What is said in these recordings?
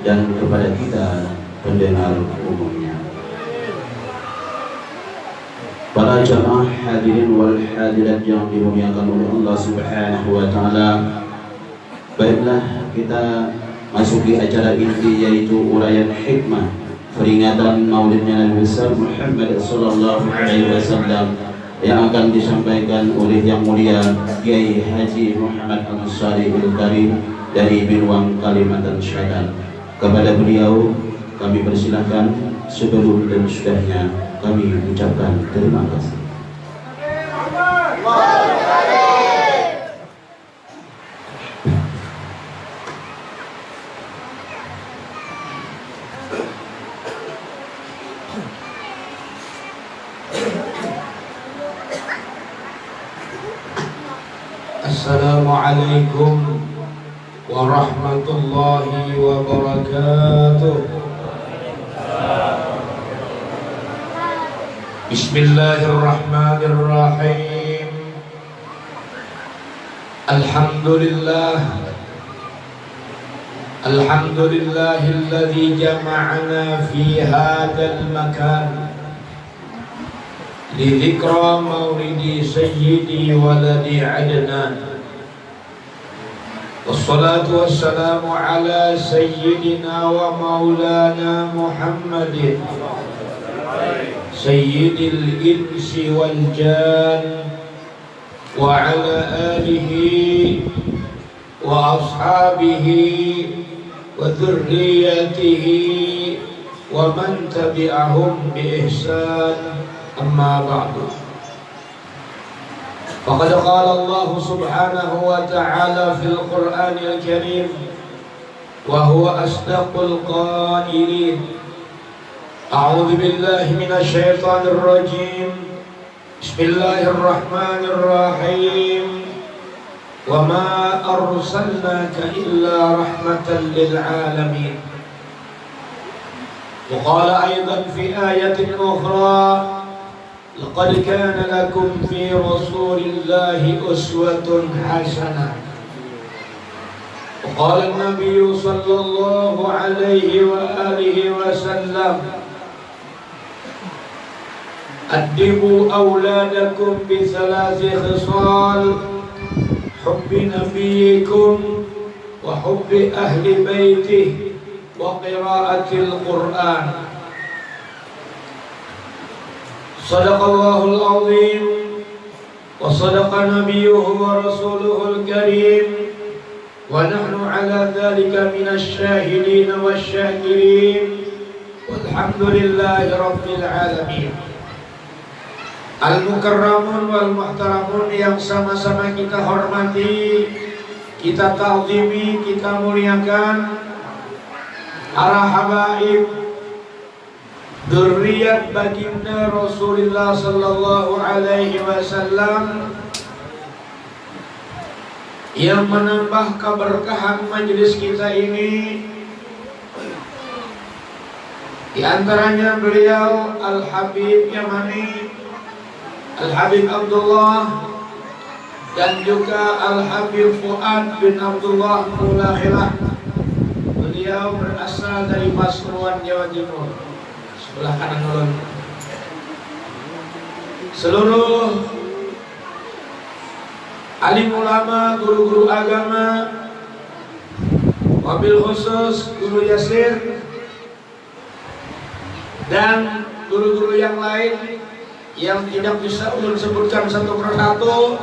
dan kepada kita pendengar umumnya. Para jamaah hadirin wal hadirat yang dimuliakan oleh Allah Subhanahu wa taala. Baiklah, kita masuki acara inti, yaitu uraian hikmah peringatan Maulidnya Nabi besar Muhammad sallallahu alaihi wasallam yang akan disampaikan oleh Yang Mulia Kiai Haji Muhammad Al-Sadiqul Karim dari Binwang Kalimantan Selatan. Kepada beliau kami persilahkan, sebelum dan sudahnya kami ucapkan terima kasih. Assalamualaikum warahmatullahi wabarakatuh. Bismillahirrahmanirrahim. Alhamdulillahilladzi jama'ana fi hadzal makan lidzikra maulidi sayyidi waladi adnan. Wassalatu wassalamu ala sayyidina wa maulana Muhammadin sayyidil insi wal jan wa ala alihi wa ashabihi wa dhurriyyatihi wa man tabi'ahum bi ihsan. Amma ba'du. Faqad qala Allah subhanahu wa ta'ala fil Qur'anil Karim wa huwa asdaqul qailin. A'udzu billahi minasy syaithanir rajim. Bismillahirrahmanirrahim. Wa ma arsalnaka illa rahmatan lil alamin. Wa qala aidan fi ayatin ukhra laqad kana lakum fi rasulillahi uswatun hasanah. Wa qala an-nabiyyu sallallahu alaihi wa alihi wa sallam addibu awladakum bi thalathi khisal hubbi nabiyyikum wa hubbi ahli baitihi wa qira'atil Qur'an. Sadaqallahul azim wa sadaqa nabiyyuhu wa rasuluhul karim wa nahnu ala dhalika minasy syahidin wasyakirin walhamdulillahi rabbil alamin. Al-mukarramun wal muhtaramun yang sama-sama kita hormati, kita ta'zimi, kita muliakan, para habaib dzurriyyat baginda Rasulullah sallallahu alaihi wasallam yang menambah keberkahan majelis kita ini. Di antaranya beliau Al-Habib Yamani, Al-Habib Abdullah, dan juga Al-Habib Fuad bin Abdullah Mulakhirah. Beliau berasal dari Pasuruan, Jawa Timur, sebelah kanan ulun. Seluruh alim ulama, guru-guru agama, wabil khusus Guru Yasir, dan guru-guru yang lain yang tidak bisa ulun sebutkan satu persatu.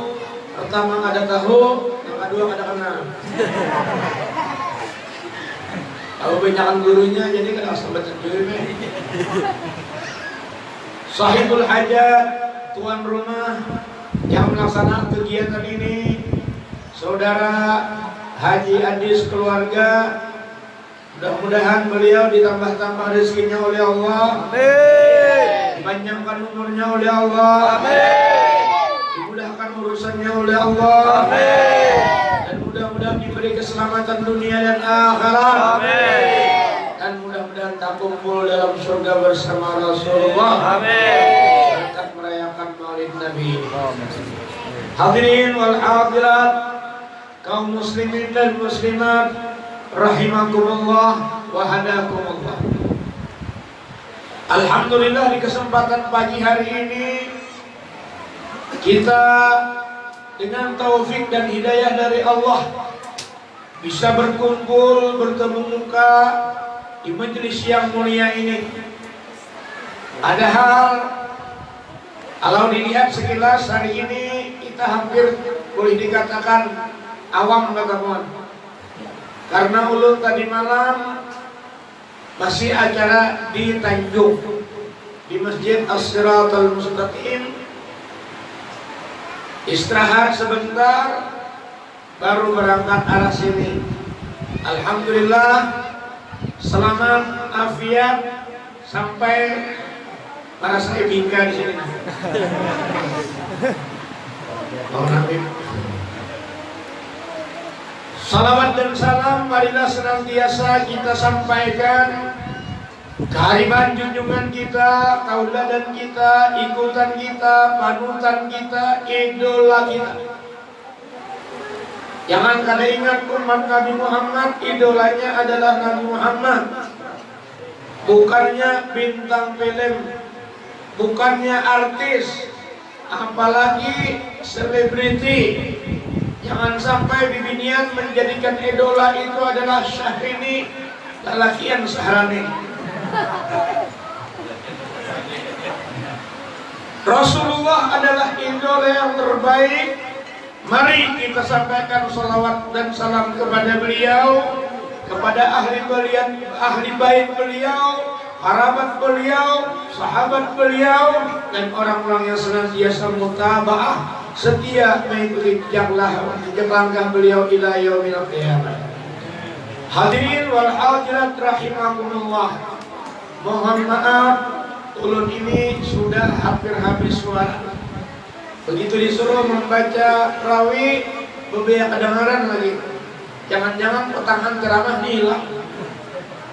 Pertama ada tahu, yang kedua ada kenal. Kalau banyakan gurunya jadi kan harus baca dulu. Sahibul hajat, tuan rumah yang melaksanakan kegiatan ini, Saudara Haji Adis keluarga. Mudah-mudahan beliau ditambah-tambah rezekinya oleh Allah. Amin. Dipanjangkan umurnya oleh Allah. Amin. Dimudahkan urusannya oleh Allah. Amin. Dan mudah-mudahan diberi keselamatan dunia dan akhirat. Amin. Dan mudah-mudahan tak kumpul dalam surga bersama Rasulullah. Amin. Berkat merayakan Maulid Nabi. Hadirin wal hadirat, kaum muslimin dan muslimat rahimakumullah. wa hadakumullah. Alhamdulillah di kesempatan pagi hari ini kita dengan taufik dan hidayah dari Allah bisa berkumpul bertemu muka di majelis yang mulia ini. Padahal kalau dilihat sekilas hari ini kita hampir boleh dikatakan awam teman-teman. Karena ulun tadi malam masih acara di Tanjung di Masjid As-Siratal Mustaqim, istirahat sebentar baru berangkat arah sini. Alhamdulillah selamat afiat sampai para saibika di sini. Oh, Nabi. Salawat dan salam marilah senantiasa kita sampaikan kehadiran junjungan kita, tauladan kita, ikutan kita, panutan kita, idola kita. Jangan kada ingat umat Nabi Muhammad, idolanya adalah Nabi Muhammad. Bukannya bintang film, bukannya artis, apalagi selebriti. Jangan sampai bibinian menjadikan idola itu adalah Syahrini lalakian Sahrani. Rasulullah adalah idola yang terbaik. Mari kita sampaikan salawat dan salam kepada beliau, kepada ahli bait beliau, kerabat beliau, sahabat beliau, dan orang-orang yang senantiasa mutaba'ah setia mengikuti jejak langkah beliau ila yaumil qiyamah. Hadirin wal hadirat rahimakumullah. Mohon maaf, ulun ini sudah hampir habis suara. Begitu disuruh membaca rawi, beberapa kedengaran lagi. Jangan-jangan potongan ceramah hilang.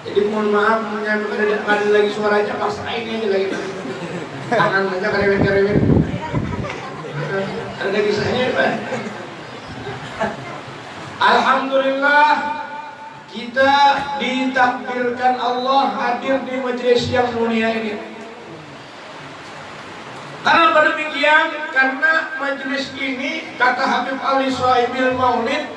Jadi mohon maaf, ada lagi suaranya pas ini aja lagi. Tangan aja kerewet-kerewet. Ada kisahnya Pak. Alhamdulillah kita ditakdirkan Allah hadir di majelis yang mulia ini. Karena demikian, karena majelis ini kata Habib Ali Swahibil Maulid,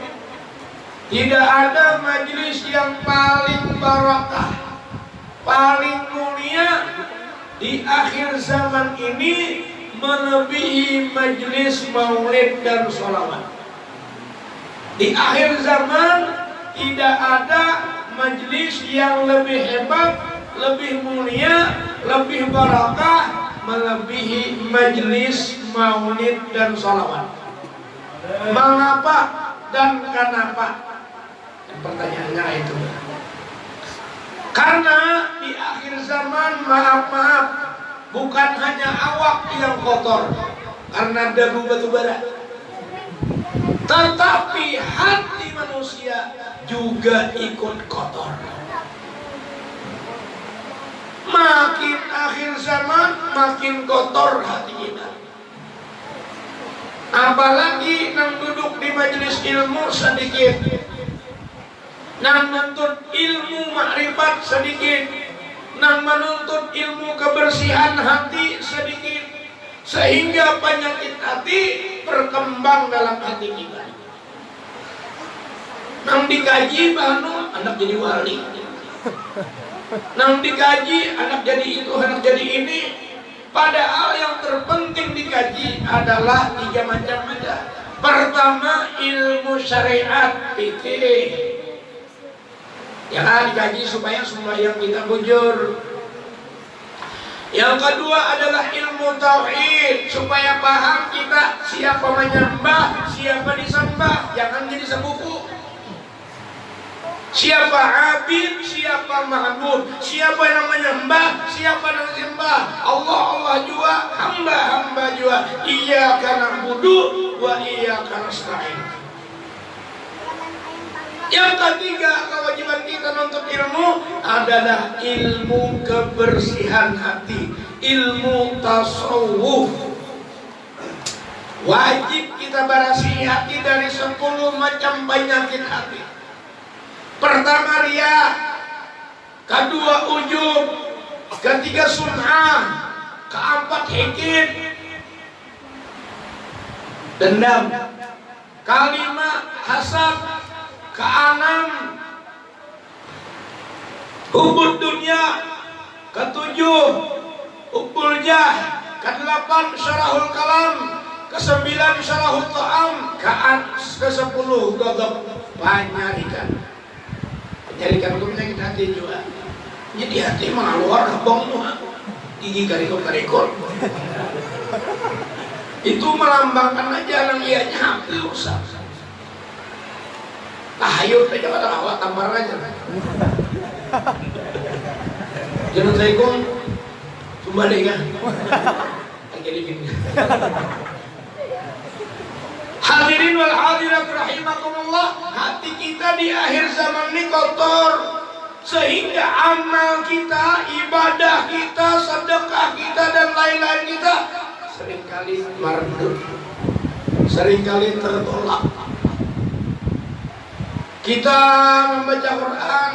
tidak ada majelis yang paling barakah, paling mulia di akhir zaman ini melebihi majelis maulid dan sholawat. Di akhir zaman tidak ada majelis yang lebih hebat, lebih mulia, lebih barakah melebihi majelis maulid dan sholawat. Mengapa dan kenapa? Pertanyaannya itu. Karena di akhir zaman, maaf, bukan hanya awak yang kotor karena debu batu bara, tetapi hati manusia juga ikut kotor. Makin akhir zaman, makin kotor hati kita. Apalagi nang duduk di majelis ilmu sedikit, nang menuntut ilmu makrifat sedikit, nang menuntut ilmu kebersihan hati sedikit, sehingga penyakit hati berkembang dalam hati kita. Nang dikaji bahnu anak jadi wali, nang dikaji anak jadi itu, anak jadi ini. Padahal yang terpenting dikaji adalah 3 macam aja. Pertama, ilmu syariat fikih. Ya, dikaji supaya sembahyang kita bujur. Yang kedua adalah ilmu tauhid, supaya paham kita siapa menyembah, siapa disembah, jangan jadi sebuku. Siapa abid, siapa ma'bud, siapa yang menyembah, siapa yang disembah. Allah jua, hamba jua. Iyyaka na'budu wa iyyaka nasta'in. Yang ketiga, kewajiban kita menuntut ilmu adalah ilmu kebersihan hati, ilmu tasawuf. Wajib kita berasi hati dari 10 macam penyakit hati. Pertama, riya. kedua ujub, ketiga sun'ah, keempat hikid, dendam, kelima hasad, keenam hubud dunia, ketujuh hubul jah, kedelapan syarahul kalam, kesembilan syarahul ta'am, kesepuluh ghadab, penyarikan. Penyarikan itu penyakit hati juga. Jadi hati mah luar kabong mah gigi karikor. Itu melambangkan aja nang ianya hati rusak. Tahayul aja ada awak tampar aja. Jangan saya kong kembali kan? Jadi gini. Hadirin wal hadirat rahimakumullah, hati kita di akhir zaman ini kotor sehingga amal kita, ibadah kita, sedekah kita dan lain-lain kita seringkali mardud, seringkali tertolak. Kita membaca Quran,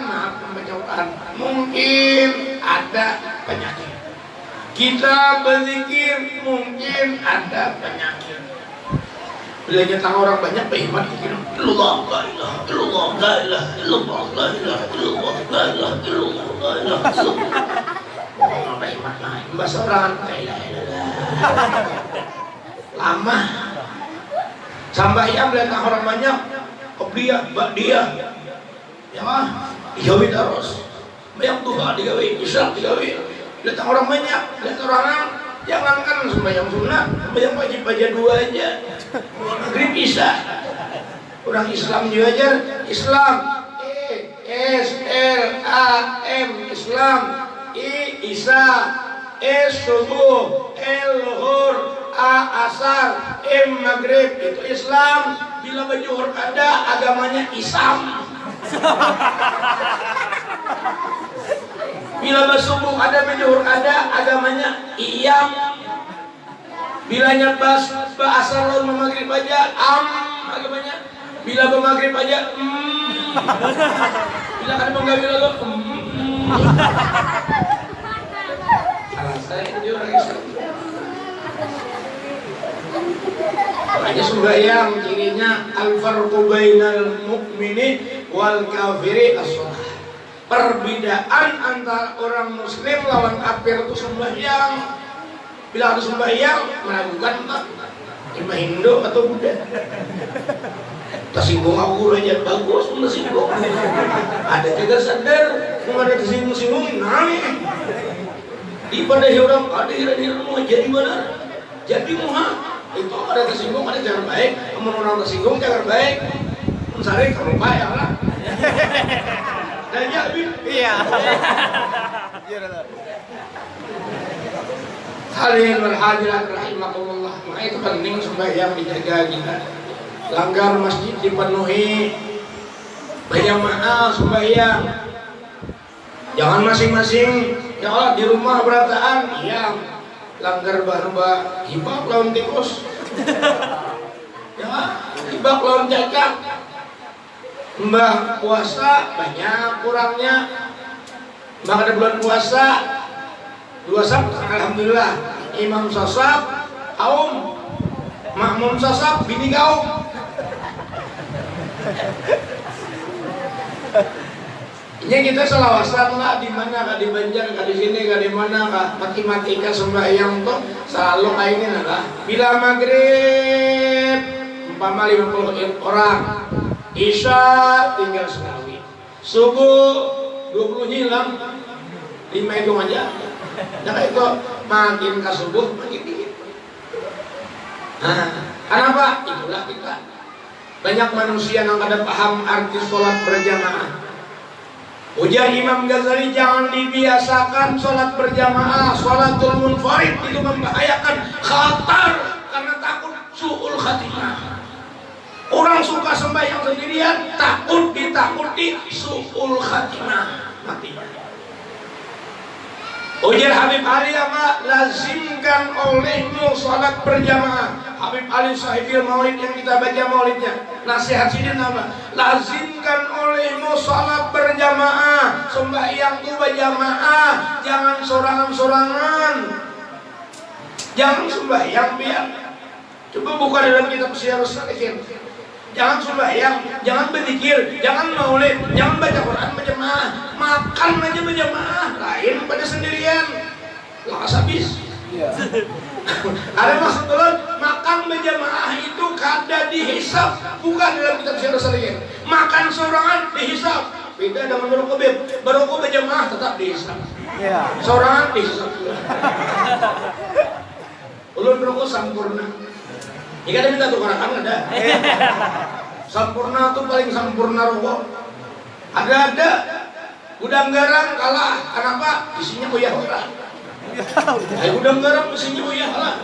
mungkin ada penyakit. Kita berzikir, mungkin ada penyakit. Bila nyata orang banyak berhemat dikira Allah, la ilaha illallah, la ilaha illallah, la ilaha illallah, la ilaha illallah, la ilaha illallah. Orang berhemat lah, bahasa orang la ilaha illallah. Lama. Sampai yang melihat orang banyak, kopiah, dia, ya mah, dijauhi terus. Banyak Tuhan digawe, Islam digawe. Lihat orang banyak, lihat orang jangankan sembahyang sunnah, sembahyang wajib aja dua aja. Maghrib Isya. Orang Islam juga aja Islam. E-S-L-A-M Islam. I-Isya. S-Subuh. L-Luhur. A-Asar. M-Maghrib. Itu Islam. Bila berjuhur ada agamanya Islam. Bila bersubuh ada berjuhur ada agamanya Iyam. Bila nyebas bahasa lalu maghrib aja agamanya. Bila bermaghrib aja bila ada penggawi lalu salah saya itu orang Islam. Makanya sembahyang cirinya al-farqu bainal mu'mini wal kafiri as-shalah. Perbedaan antara orang muslim lawan kafir itu sembahyang. Bila harus sembahyang meragukan cuma Hindu atau Buddha. Tersinggung aku aja bagus, tersinggung. Ada juga sadar, mau ada tersinggung-singgung, nangis. Di pada orang ada hira-hira mau jadi mana? Jadi muha itu ada tersinggung, ada cara baik. Kamu orang tersinggung cara baik. Mencari kalau baik lah. Dan jadi iya. Hadirin wal hadirat rahimakumullah. Maka itu penting sembahyang dijaga kita. Langgar masjid dipenuhi, berjamaah sembahyang. Jangan masing-masing. Ya Allah di rumah berataan, iya. Langgar bahwa hibak lawan tikus. Ya, hibak lawan cacak. Mbah puasa banyak kurangnya. Mbah ada bulan puasa. 2 Sabtu alhamdulillah. Imam sasab kaum, makmum sasab bini kaum. Ini kita selawasan lah di mana kah di Banjar kah di sini kah di mana kah matematika sembahyang tuh selalu kayak ini lah. Bila maghrib umpama 50 orang, Isya tinggal sekali, subuh 20 hilang 5 itu aja. Nah itu makin ke subuh makin dikit. Nah, kenapa? Itulah kita. Banyak manusia yang kada paham arti sholat berjamaah. Ujar Imam Ghazali, jangan dibiasakan sholat berjamaah. Sholatul munfarid itu membahayakan, khatar, karena takut su'ul khatimah. Orang suka sembahyang sendirian, takut ditakuti su'ul khatimah, matinya. Ujar Habib Ali, apa lazimkan olehmu sholat berjamaah. Habib Ali Sahibil Maulid yang kita baca maulidnya. Nasihat sidin apa? Lazimkan olehmu salat berjamaah, sembahyang itu berjamaah, jangan sorangan-sorangan. Jangan sembahyang biar. Coba buka dalam kitab Syiar Salihin. Jangan sembahyang, jangan berzikir, jangan maulid, jangan baca Quran berjamaah, makan aja berjamaah, lain pada sendirian. Lakas habis. Ada maksud makan berjamaah itu kada dihisab, bukan dalam kitab Syiar Salihin. Makan sorangan dihisab. Beda dengan berokok berokok berjamaah tetap dihisab. Sorangan dihisab. Ulun berokok sempurna. Jika ada minta tukar kan ada. Sempurna tuh paling sempurna rokok. Ada gudang garam kalah. Kenapa? Isinya uyah orang. Gudang garam isinya uyah lah.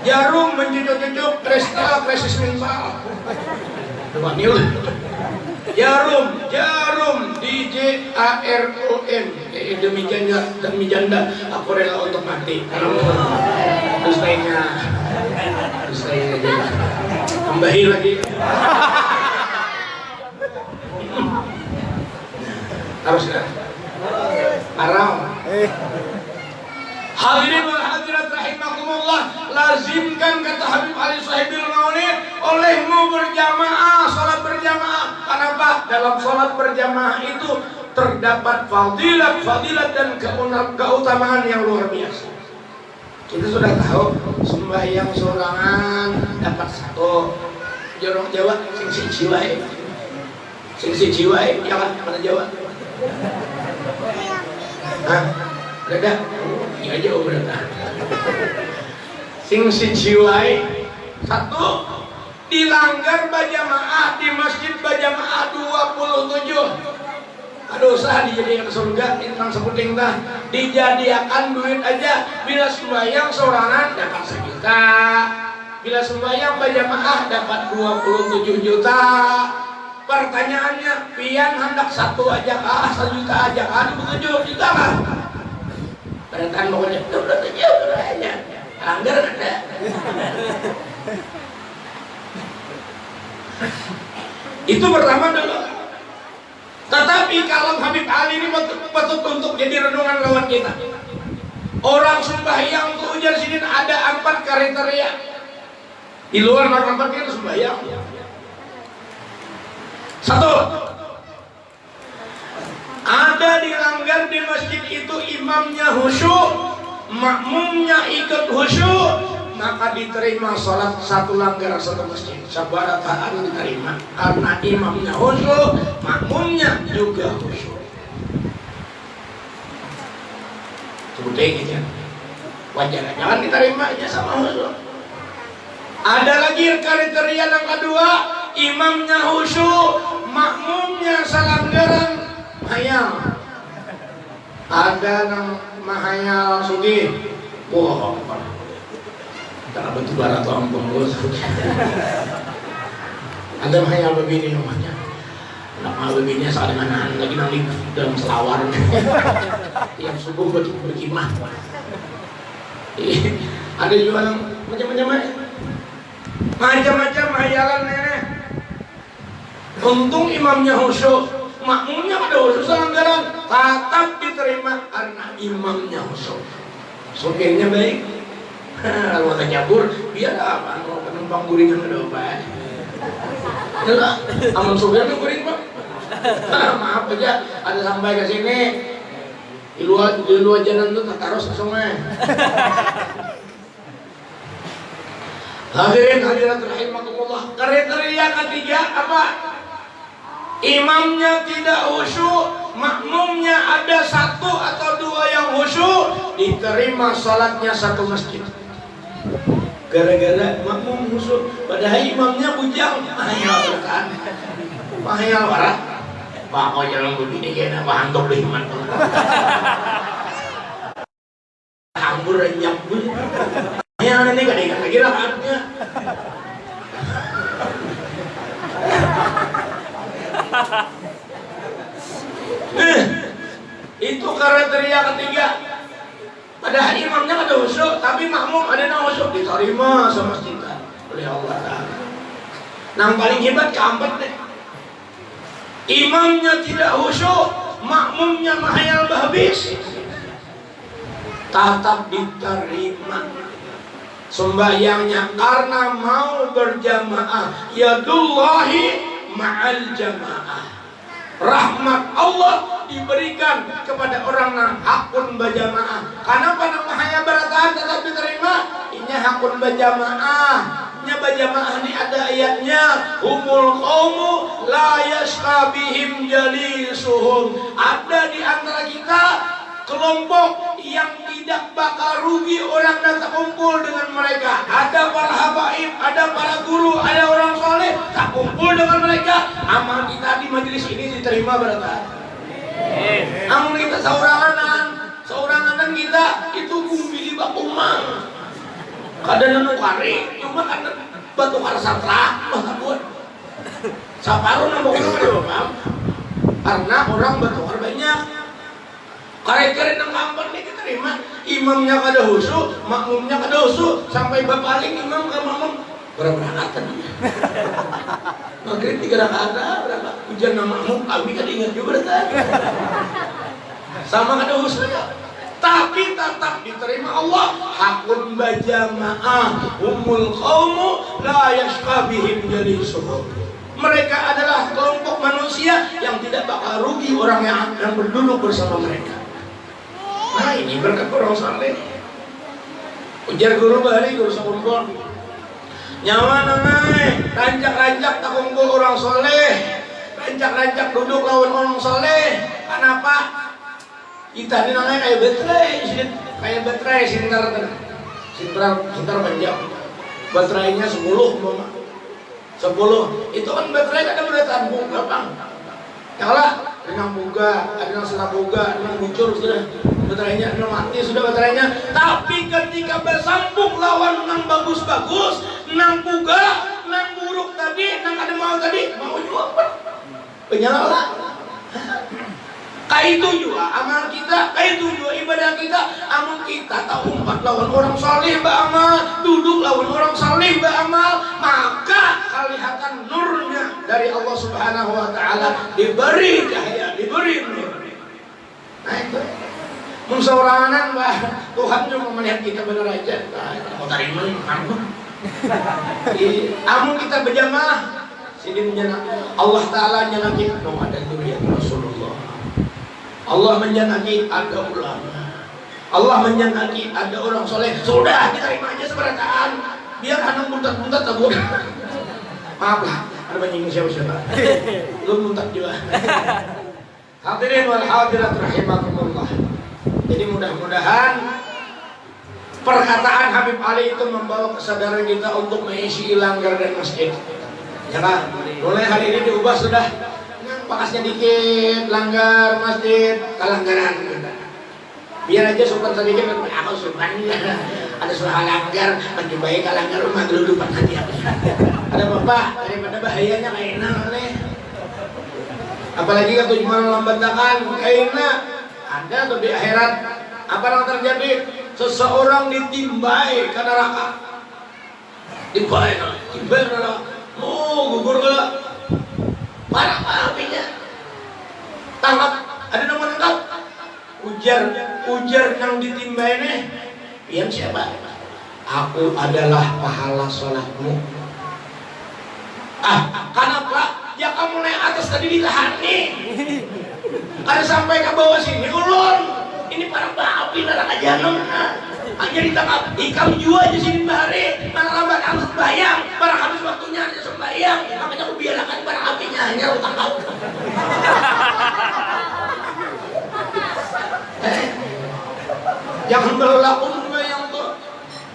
Jarum mencucuk-cucuk kristal krisis mental. Wanil. Jarum DJAROM demi janda aku rela untuk mati. Terus lainnya tambahin lagi. Harus kan? Haram. Hadirin wal hadirat rahimakumullah, lazimkan kata Habib Ali Sahibil Maulid olehmu berjamaah, salat berjamaah. Kenapa? Dalam salat berjamaah itu terdapat fadilat dan keutamaan yang luar biasa. Kita sudah tahu sembahyang sorangan dapat satu. Jorong Jawa sing si jiwae Jawa mana Jawa? Hah? Ada? Iya aja berarti. Sing si jiwae satu dilanggar berjamaah di masjid berjamaah 27. Aduh sah dijadikan surga tentang sebuting dah dijadikan duit aja. Bila sembahyang sorangan dapat 1 juta, bila sembahyang berjamaah dapat 27 juta. Pertanyaannya pian hendak 1 aja kah, 1 juta aja kah, 27 juta kah? Berarti pokoknya udah aja langgar ada. Itu pertama dulu. Tetapi kalau Habib Ali ini patut untuk jadi renungan lawan kita. Orang sembahyang tuh ujar sini ada 4 kriteria. Di luar 4 kita sembahyang. 1. Ada dilanggar di masjid itu imamnya khusyuk, makmumnya ikut khusyuk, maka diterima sholat 1 langgar 1 masjid. Sabarataan diterima karena imamnya khusyuk, makmumnya juga khusyuk. Sebutnya aja wajar, jangan diterima aja sama khusyuk. Ada lagi kriteria yang kedua, imamnya khusyuk, makmumnya salanggaran mahayal. Ada yang mahayal sugih, wah tak betul barat ampun bos. Ada mahayal begini namanya. Nak begini saat dengan lagi nanti dalam selawar. Yang subuh berkimah. Ada juga yang macam-macam mahayalan nenek. Untung imamnya khusyuk, makmumnya ada khusyuk selanggaran, tetap diterima karena imamnya khusyuk. Sopirnya baik. Kalau ada cabur, biar apa? Kalau penumpang guringan ada apa? Enggak, aman sopirnya guring pak. Maaf aja, ada sampai ke sini. Di luar jalan tuh taruh sungai. Hadirin hadirat rahimakumullah. Kriteria ketiga apa? Imamnya tidak khusyuk, makmumnya ada 1 atau 2 yang khusyuk, diterima salatnya 1 masjid. Gara-gara makmum khusyuk, padahal imamnya bujang, mahal berkan, mahal parah. Pak kau jangan begini kena bahan top iman tuh. Hambur renyap pun. Yang ini gak diikat lagi rakaatnya. Itu kriteria ketiga. Padahal imamnya ada khusyuk, tapi makmum ada yang khusyuk, diterima sama kita. oleh Allah Ta'ala. Yang paling hebat keempat deh, imamnya tidak khusyuk, makmumnya menghayal habis, tetap diterima sembahyangnya karena mau berjamaah. Yadullahi ma'al jamaah. Rahmat Allah diberikan kepada orang yang hakun berjamaah. Karena pada mahaya berataan tetap diterima. Ini hakun berjamaah. Nya berjamaah ini ada ayatnya. Humul qawmu la yashqa bihim jalisuhum. Ada di antara kita kelompok yang tidak bakal rugi orang datang kumpul dengan mereka. Ada para habaib, ada para guru, ada orang soleh tak kumpul dengan mereka. Amal kita di majelis ini diterima berkah. Amal kita sauranganan kita itu bumbi bakumang. Kadang nukari, cuma kadang batu satra, bahkan saparu nambah orang karena orang batukar banyak. Kare-kare nang kampung ini diterima, imamnya kada khusyuk, makmumnya kada khusyuk, sampai berpaling imam ke makmum berapa rakatan? Maghrib 3 rakaat, berapa? Hujan nama makmum, kami kada ingat juga berarti. Sama kada khusyuk, tapi tetap diterima Allah. Hakun bajamaah, umul qawmu la yashqa bihim jalisuhum. Mereka adalah kelompok manusia yang tidak bakal rugi orang yang berduduk bersama mereka. Nah ini berkat orang saleh. Ujar guru bahari guru sakumpul. Nyawa nangai, rancak-rancak tak kumpul orang soleh, rancak-rancak duduk lawan orang soleh. Kenapa? Kita ini nangai kayak baterai, sintar panjang. Baterainya 10 mama. 10 itu kan baterai kadang boleh tampung gampang. Ya lah, ada yang buga, ada yang setengah buga, ada yang muncul sudah baterainya, ada mati sudah baterainya. Tapi ketika bersambung lawan nang bagus-bagus, nang buga, nang buruk tadi, nang ada mau tadi, mau juga penyala. Kayak itu juga amal kita, kayak itu juga ibadah kita. Amal kita tak umpat lawan orang saleh beramal, duduk lawan orang saleh beramal, maka kelihatan nurnya dari Allah Subhanahu wa Ta'ala, diberi cahaya, diberi nur. Nah itu musawarangan bah, Tuhan cuma melihat kita benar aja. Mau terima ampun. Amun kita berjamaah, sini menjana Allah Ta'ala nyanaki dong ada zuriat Rasulullah. Allah menjanaki ada ulama, Allah menjanaki ada orang soleh. Sudah diterima aja seberataan, biar anak muntat-muntat tak boleh. Maaf lah, ada banyak siapa-siapa. Lu muntat juga. Hadirin wal hadirat rahimakumullah. Jadi mudah-mudahan perkataan Habib Ali itu membawa kesadaran kita untuk mengisi langgar dan masjid. Ya kan? Mulai hari ini diubah sudah. Pakasnya dikit, langgar masjid, kalanggaran. Biar aja sopan sedikit, aku sopan ada suara langgar, mencobai kalanggar rumah geludupan hati aku. Ada bapak, daripada bahayanya kayak nih. Apalagi kan tujuan lambat tangan, kayak ada tuh di akhirat. Apa yang terjadi? Seseorang ditimbai ke neraka. Timbai neraka. Oh, gugur ke parah apinya. Tangkap, ada nama tangkap. Ujar yang ditimbai nih. Yang siapa? Aku adalah pahala sholatmu. Kenapa? Ya kamu naik atas tadi ditahan nih. Ada sampai ke bawah sini ulun. Ini para babi neraka jahanam. Hanya ditangkap. Kamu juga aja sini bahari. Mana lambat amat bayang. Barang habis waktunya aja sembahyang. Makanya aku biarkan barang apinya hanya lu tangkap. Jangan berlaku sembahyang tuh.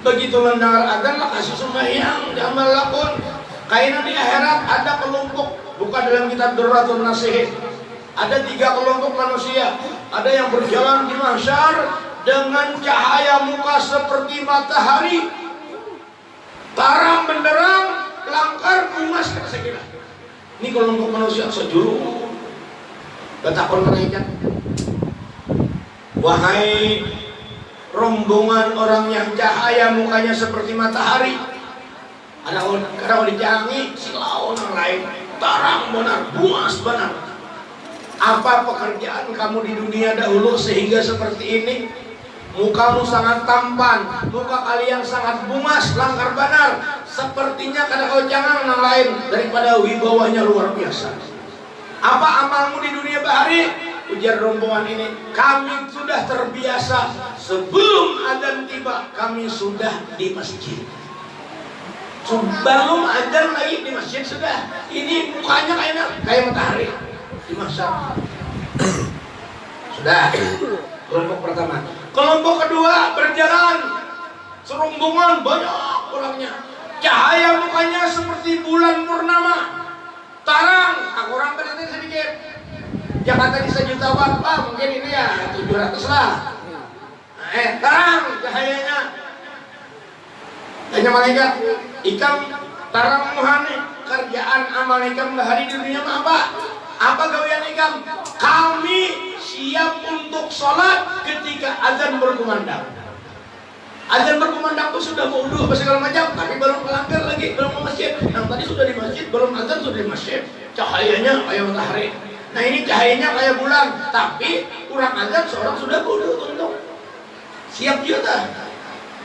Begitu mendengar adzan lah kasih sembahyang. Jangan berlaku. Kainan di akhirat ada kelompok. Bukan dalam kitab Durratun Nasih. Ada 3 kelompok manusia. Ada yang berjalan di mahsyar dengan cahaya muka seperti matahari, terang benderang, langkar emas kata sekira. Ini kelompok manusia sejuru. Betapun mereka. Wahai rombongan orang yang cahaya mukanya seperti matahari, Karena dijangi silau orang lain tarang benar, puas benar. Apa pekerjaan kamu di dunia dahulu sehingga seperti ini? Mukamu sangat tampan, muka kalian sangat bungas, langkar benar. Sepertinya kada kau jangan orang lain daripada wibawanya luar biasa. Apa amalmu di dunia bahari? Ujar rombongan ini, kami sudah terbiasa sebelum adzan tiba kami sudah di masjid. Sebelum adzan lagi di masjid sudah. Ini mukanya kayak matahari di masa. Sudah. Kelompok pertama. Kelompok kedua berjalan serombongan banyak orangnya. Cahaya mukanya seperti bulan purnama. Tarang, aku orang berarti sedikit. Jakarta di 1 juta watt, mungkin ini ya 700 lah. Tarang cahayanya. Tanya malaikat, ikam tarang muhani kerjaan amal ikam hari di dunia apa? Apa gawean ikam? Kami siap untuk sholat ketika azan berkumandang. Azan berkumandang itu sudah wudu apa segala macam, tapi belum melanggar lagi, belum ke masjid. Yang tadi sudah di masjid, belum azan sudah di masjid. Cahayanya kayak matahari. Nah ini cahayanya kayak bulan, tapi kurang azan seorang sudah wudu untuk siap juga.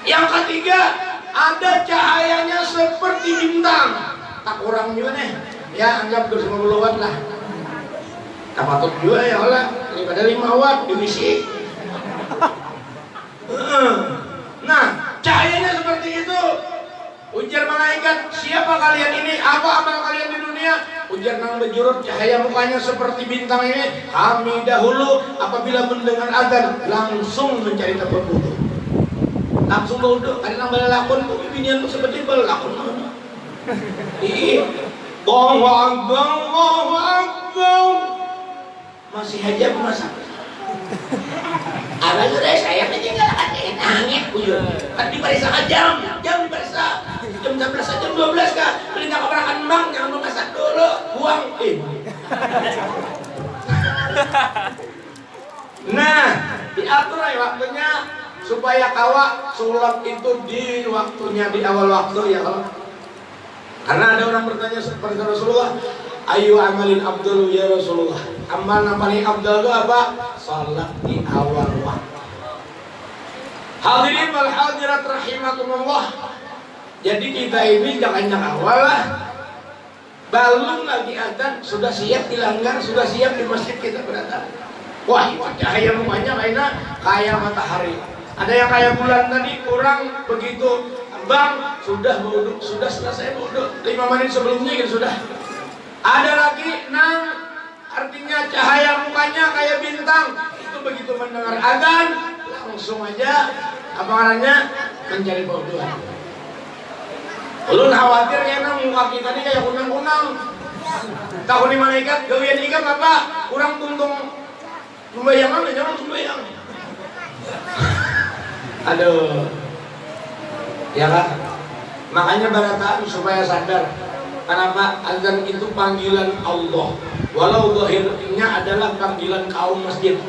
Yang ketiga, ada cahayanya seperti bintang. Tak kurang juga nih, ya anggap 250 watt lah. Tak patut juga ya Allah, daripada 5 watt divisi. Nah, cahayanya seperti itu. Ujar malaikat, siapa kalian ini? Apa amal kalian di dunia? Ujar nang bejurut, cahaya mukanya seperti bintang ini. Kami dahulu apabila mendengar azan langsung mencari tempat wudu. Langsung wudu. Ada nang balakon tuh binian tuh seperti balakon. Allahu Akbar, Allahu Akbar. Masih aja masak. Abang sudah saya meninggalkan nangis buyur. Kan diperiksa jam diperiksa. Jam 11 jam 12 kah? Beli nggak keberangkan bang, jangan memasak dulu, buang. Nah, diatur ya waktunya supaya kawak sholat itu di waktunya, di awal waktu ya kalau. Karena ada orang bertanya seperti Rasulullah, ayu amalin abdul ya Rasulullah. Amal yang paling abdul itu apa? Salat di awal waktu. Hadirin wal hadirat rahimakumullah. Jadi kita ini jangan awal lah. Belum lagi adzan sudah siap dilanggar, sudah siap di masjid kita berada. Wah, cahaya mukanya kayak matahari. Ada yang kayak bulan tadi, kurang begitu. Bang, sudah wudu, sudah selesai wudu 5 menit sebelumnya gitu sudah. Ada lagi nang, artinya cahaya mukanya kayak bintang. Itu begitu mendengar adzan langsung aja apa namanya mencari kebutuhan. Ulun khawatir ya nang muka kita ini kayak kunang-kunang. Tahu nih malaikat gawean ikam apa? Kurang tuntung sembayangan, jangan sembayang. Aduh. Ya kan? Makanya barataan supaya sadar. Kenapa azan itu panggilan Allah. Walau zahirnya adalah panggilan kaum masjid.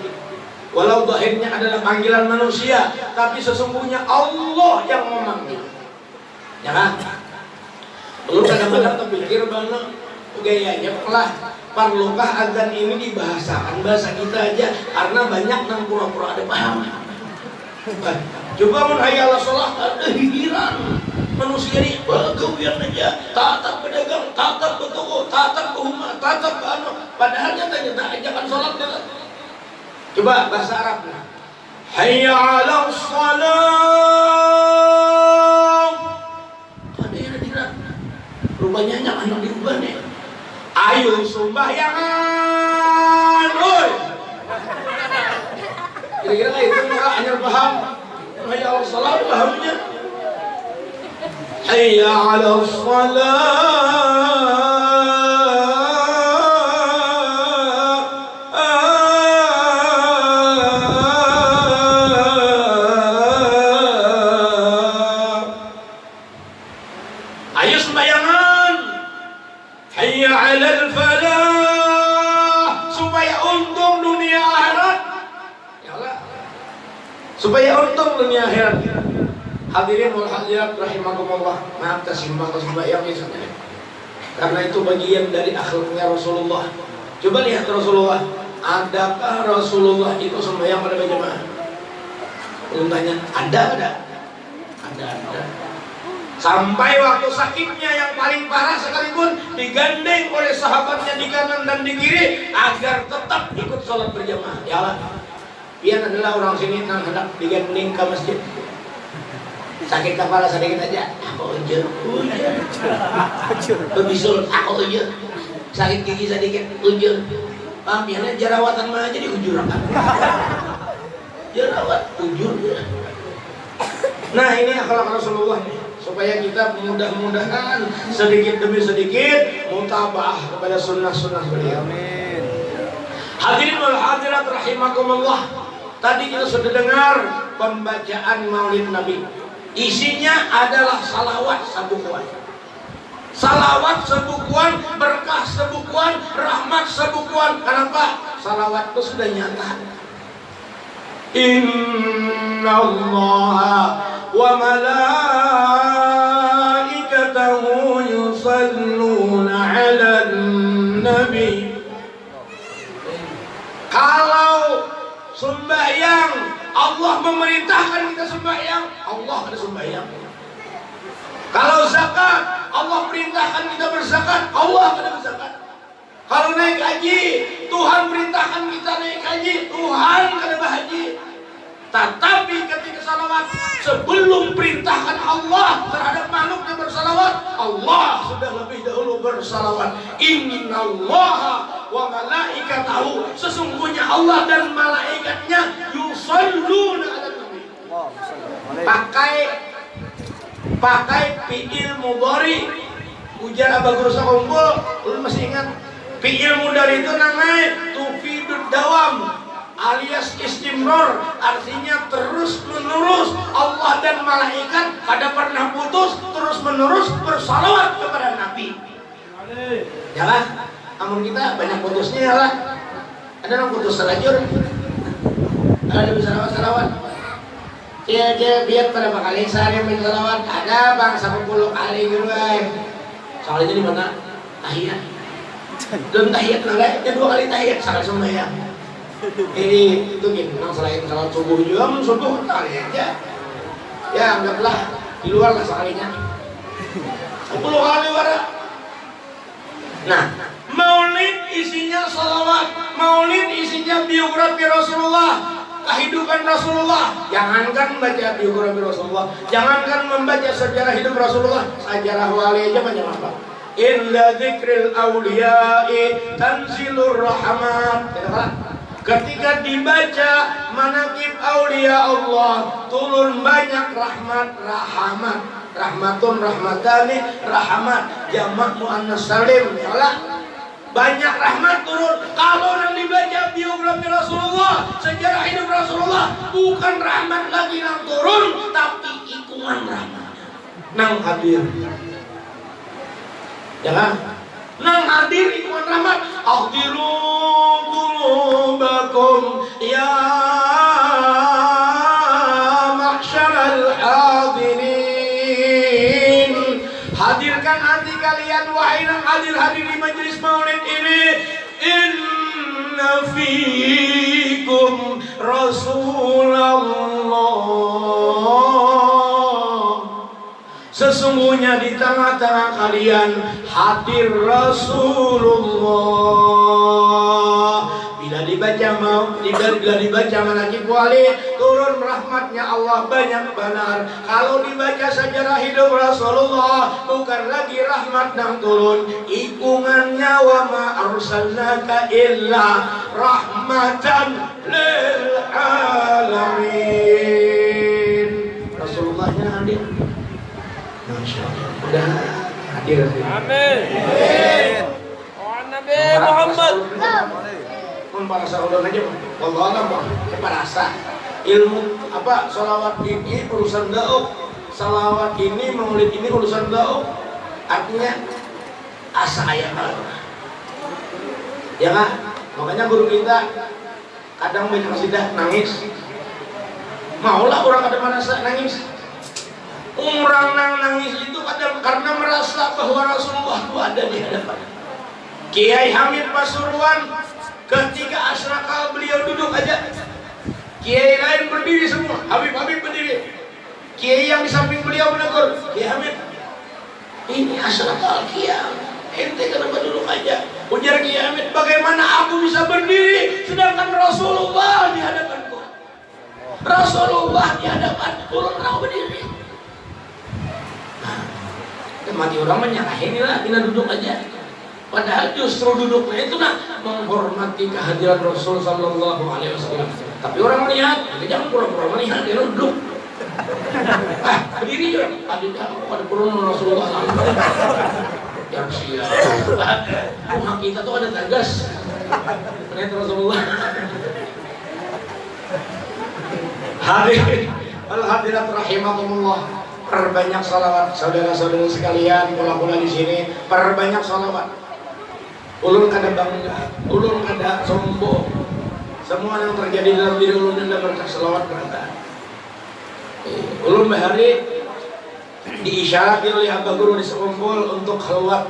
Walau zahirnya adalah panggilan manusia, tapi sesungguhnya Allah yang memanggil. Ya kan? Lu kadang-kadang terpikir banget gayanya lah. Perlukah azan ini dibahasakan bahasa kita aja? Karena banyak nang pura-pura ada paham. Coba menghayal sholat ada hihiran manusia ini bergawian aja, tatap pedagang, tatap ke toko, tatap ke rumah, tatap ke anu. Padahal nyata-nyata ajakan sholat kita. Coba bahasa Arab lah. Hayya 'ala shalah. Ada yang tidak. Rupanya jangan dirubah nih. Ayo sembahyangan, oi. Kira-kira kayak itu maka hanya paham. Hayya 'ala shalah pahamnya. Hayya 'ala shalah. Ayo sembayangan. Hayya 'alal falah. Supaya untung dunia akhirat. Ya Allah. Supaya untung dunia akhirat. Hadirin wal hadirat rahimakumullah. Maaf tersimpang yang misalnya. Karena itu bagian dari akhlaknya Rasulullah. Coba lihat Rasulullah. Adakah Rasulullah itu sembahyang pada berjamaah? Tanya, ada. Sampai waktu sakitnya yang paling parah sekalipun digandeng oleh sahabatnya di kanan dan di kiri agar tetap ikut sholat berjamaah. Ya Allah, Pian adalah orang sini yang hendak digandeng ke masjid. Sakit kepala sedikit aja, aku ujur. Bebisul, aku ujur. Sakit gigi sedikit, ujur. Piannya jerawatan mah jadi ujur. Jerawat, ujur. Nah ini akhlak Rasulullah nih, supaya kita mudah-mudahan sedikit demi sedikit mutabah kepada sunnah-sunnah beliau. Amin. Hadirin wal hadirat rahimakumullah. Tadi kita sudah dengar pembacaan Maulid Nabi. Isinya adalah salawat sebukuan. Salawat sebukuan, berkah sebukuan, rahmat sebukuan. Kenapa? Salawat itu sudah nyata. Inna Allah wa malaikatahu yusalluna ala nabi. Kalau sembahyang, Allah memerintahkan kita sembahyang, Allah ada sembahyang. Kalau zakat, Allah perintahkan kita berzakat, Allah ada berzakat. Kalau naik haji, Tuhan perintahkan kita naik haji, Tuhan ada berhaji. Tetapi ketika salawat, sebelum perintahkan Allah terhadap makhluk yang bersalawat, Allah sudah lebih dahulu bersalawat. Innallaha wa malaikatahu, sesungguhnya Allah dan malaikatnya yusalluna ala nabi. Pakai fi'il mudhari. Ujar Abagus kumpul, lu masih ingat? Fi'il mudhari itu namanya tufidud dawam alias istimror, artinya terus menerus. Allah dan malaikat ada pernah putus, terus menerus bersalawat kepada Nabi. Jalan, amun kita banyak putusnya ya lah. Ada yang putus selajur, ada bisa salawat. Dia biar pada kali sehari main salawat, ada bang 10 kali gitu guys. Soalnya di mana? Tahiyat. Belum tahiyat nggak? Ya 2 kali tahiyat sekali sembahyang. Ini itu gitu, selain salat subuh juga subuh kali aja. Ya anggaplah di luar lah sekalinya. 10 kali wara. Nah, Maulid isinya salawat, Maulid isinya biografi Rasulullah, kehidupan Rasulullah. Jangankan baca biografi Rasulullah, jangankan membaca sejarah hidup Rasulullah, sejarah wali aja banyak apa. Illa dzikril awliya'i tanzilur rahmat. Ketika dibaca manaqib aulia Allah, turun banyak rahmat. Rahmatun, rahmatani, rahmat jamak muannas salim. Ya, banyak rahmat turun. Kalau yang dibaca biografi Rasulullah, sejarah hidup Rasulullah, bukan rahmat lagi yang turun, tapi ikungan rahmat nang hadir. Jangan nang hadir ikungan rahmat. Ahdiru qulubakum ya mahsyaral hadirin. Hadirkan hati kalian wahai yang hadir di majelis maulid ini. Inna fiikum Rasulullah, sesungguhnya di tengah-tengah kalian hadir Rasulullah. Bila dibaca manaqib wali, turun rahmatnya Allah banyak benar. Kalau dibaca sejarah hidup Rasulullah, bukan lagi rahmat yang turun, ikungannya wa ma arsalnaka illa rahmatan lil alamin. Rasulullahnya hadir. Masya Allah, udah hadir. Amin. Oh Nabi Muhammad. Pun para sahabat aja, Allah alam bang, siapa rasa ilmu apa salawat ini urusan dauk, salawat ini maulid ini urusan dauk, artinya asa ayat Allah. Ya kan? Makanya guru kita kadang banyak kasidah nangis. Maulah orang ada mana nangis. Orang nangis itu karena merasa bahwa Rasulullah itu ada di hadapan. Kiai Hamid Pasuruan ketika asrakal beliau duduk aja, kiai lain berdiri semua, Habib-habib berdiri. Kiai yang di samping beliau menegur, Kiai Hamid, ini asrakal kiai, ente kenapa duduk aja? Ujar Kiai Hamid, bagaimana aku bisa berdiri sedangkan Rasulullah di hadapanku? Rasulullah di hadapanku, orang berdiri. Mati orang menyalahin lah, kita duduk aja. Padahal justru duduknya itu menghormati kehadiran Rasul Sallallahu Alaihi Wasallam. Tapi orang melihat, jangan pura-pura melihat, dia duduk. Berdiri juga. Ada kurun Rasulullah Sallallahu. Yang siap. Rumah kita tuh ada tagas. Lihat Rasulullah. Hadirat rahimakumullah. Perbanyak salawat, saudara-saudara sekalian, pola-pola di sini, perbanyak salawat. Ulun kada bangga, ulun kada sombong. Semua yang terjadi dalam diri ulun adalah berkat salawat berkah. Ulun bahari diisyarati oleh Abah Guru di sekumpul untuk khalwat.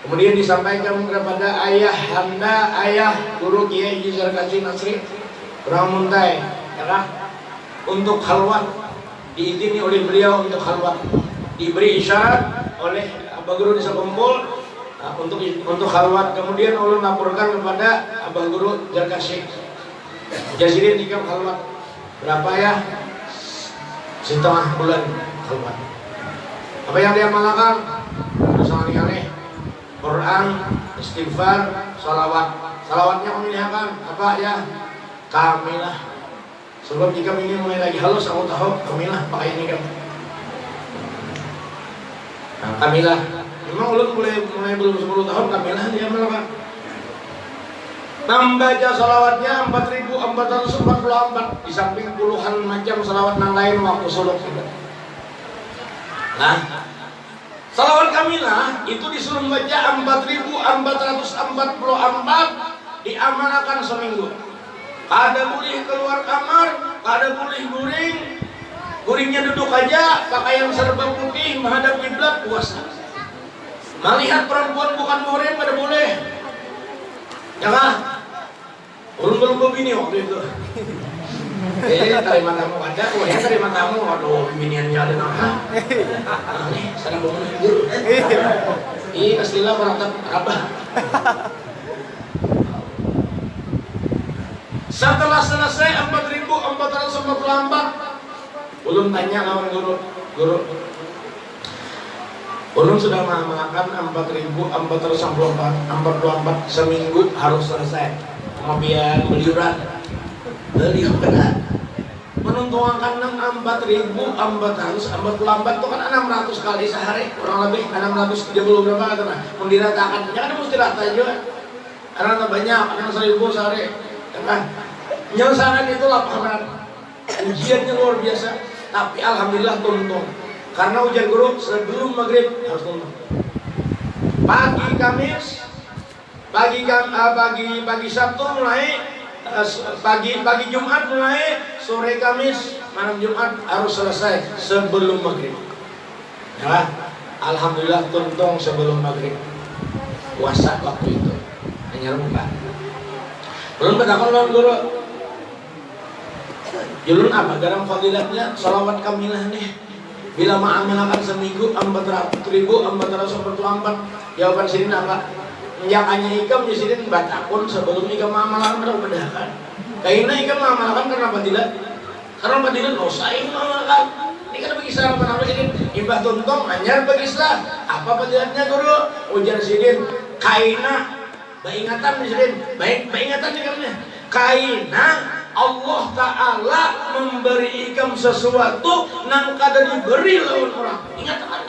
Kemudian disampaikan kepada ayah anda, ayah Guru Kiai Jizar Kaji Nasri Ramuntai, ya kan? Untuk khalwat. Diizini oleh beliau untuk khalwat, diberi isyarat oleh Abah Guru di sekumpul untuk khalwat. Kemudian ulun laporkan kepada Abah Guru Jarkasih Jasirin nikam khalwat berapa ya? Setengah bulan khalwat. Apa yang dia malakan? Sangat aneh. Quran, istighfar, salawat. Salawatnya memilihkan apa ya? Kamilah. Sebab jika ini mulai lagi halus, aku tahu kamilah pakai ini kan. Kamilah. Memang ulun mulai belum 10 tahun kamilah dia melakukan. Membaca salawatnya 4.444 di samping puluhan macam salawat yang lain waktu suluk juga. Nah, salawat kamilah itu disuruh baca 4.444 diamalkan seminggu. Kada boleh keluar kamar, kada boleh guring. Guringnya duduk aja, pakaian serba putih, menghadap kiblat, puasa. Melihat perempuan bukan muhrim kada boleh. Ya kan? Belum begini waktu itu. Terima tamu ada, terima tamu, aduh biniannya ada nama. Nih, sana bangun guru. Iya, istilah beratap abah. Setelah selesai 4.444, ulun tanya lawan guru, ulun sudah mengamalkan 4.444 seminggu harus selesai. Kemudian beliuran, beliau benar menuntungan 4.444 itu kan 600 kali sehari, kurang lebih 630 berapa kata. Mendiratakan, jangan mesti rata juga. Karena banyak, 1.000 sehari, kan? Penyelesaian itu lapangan, ujiannya luar biasa. Tapi alhamdulillah tuntung. Karena ujian guru sebelum maghrib harus tuntung. Pagi Kamis, pagi Sabtu mulai, pagi Jumat mulai, sore Kamis, malam Jumat harus selesai sebelum maghrib. Ya, alhamdulillah tuntung sebelum maghrib. Puasa waktu itu hanya rembukan. Belum bertakon lawan guru. Julun apa dalam fadilatnya salawat kamilah nih. Bila mengamalkan seminggu 4.444. Jawaban sini apa? Yang hanya ikam disini batakun sebelum ikam mengamalkan berubahkan. Kaina ikam mengamalkan karena fadilat. Karena fadilat usai mengamalkan. Ini kan bagi Islam apa ini? Imbah tuntung anyar bagi Islam. Apa fadilatnya guru? Ujar sidin kaina. Baingatan disini, baingatan nih karena kaina Allah Ta'ala memberi ikam sesuatu nang kada diberi lawan orang. Ingat akan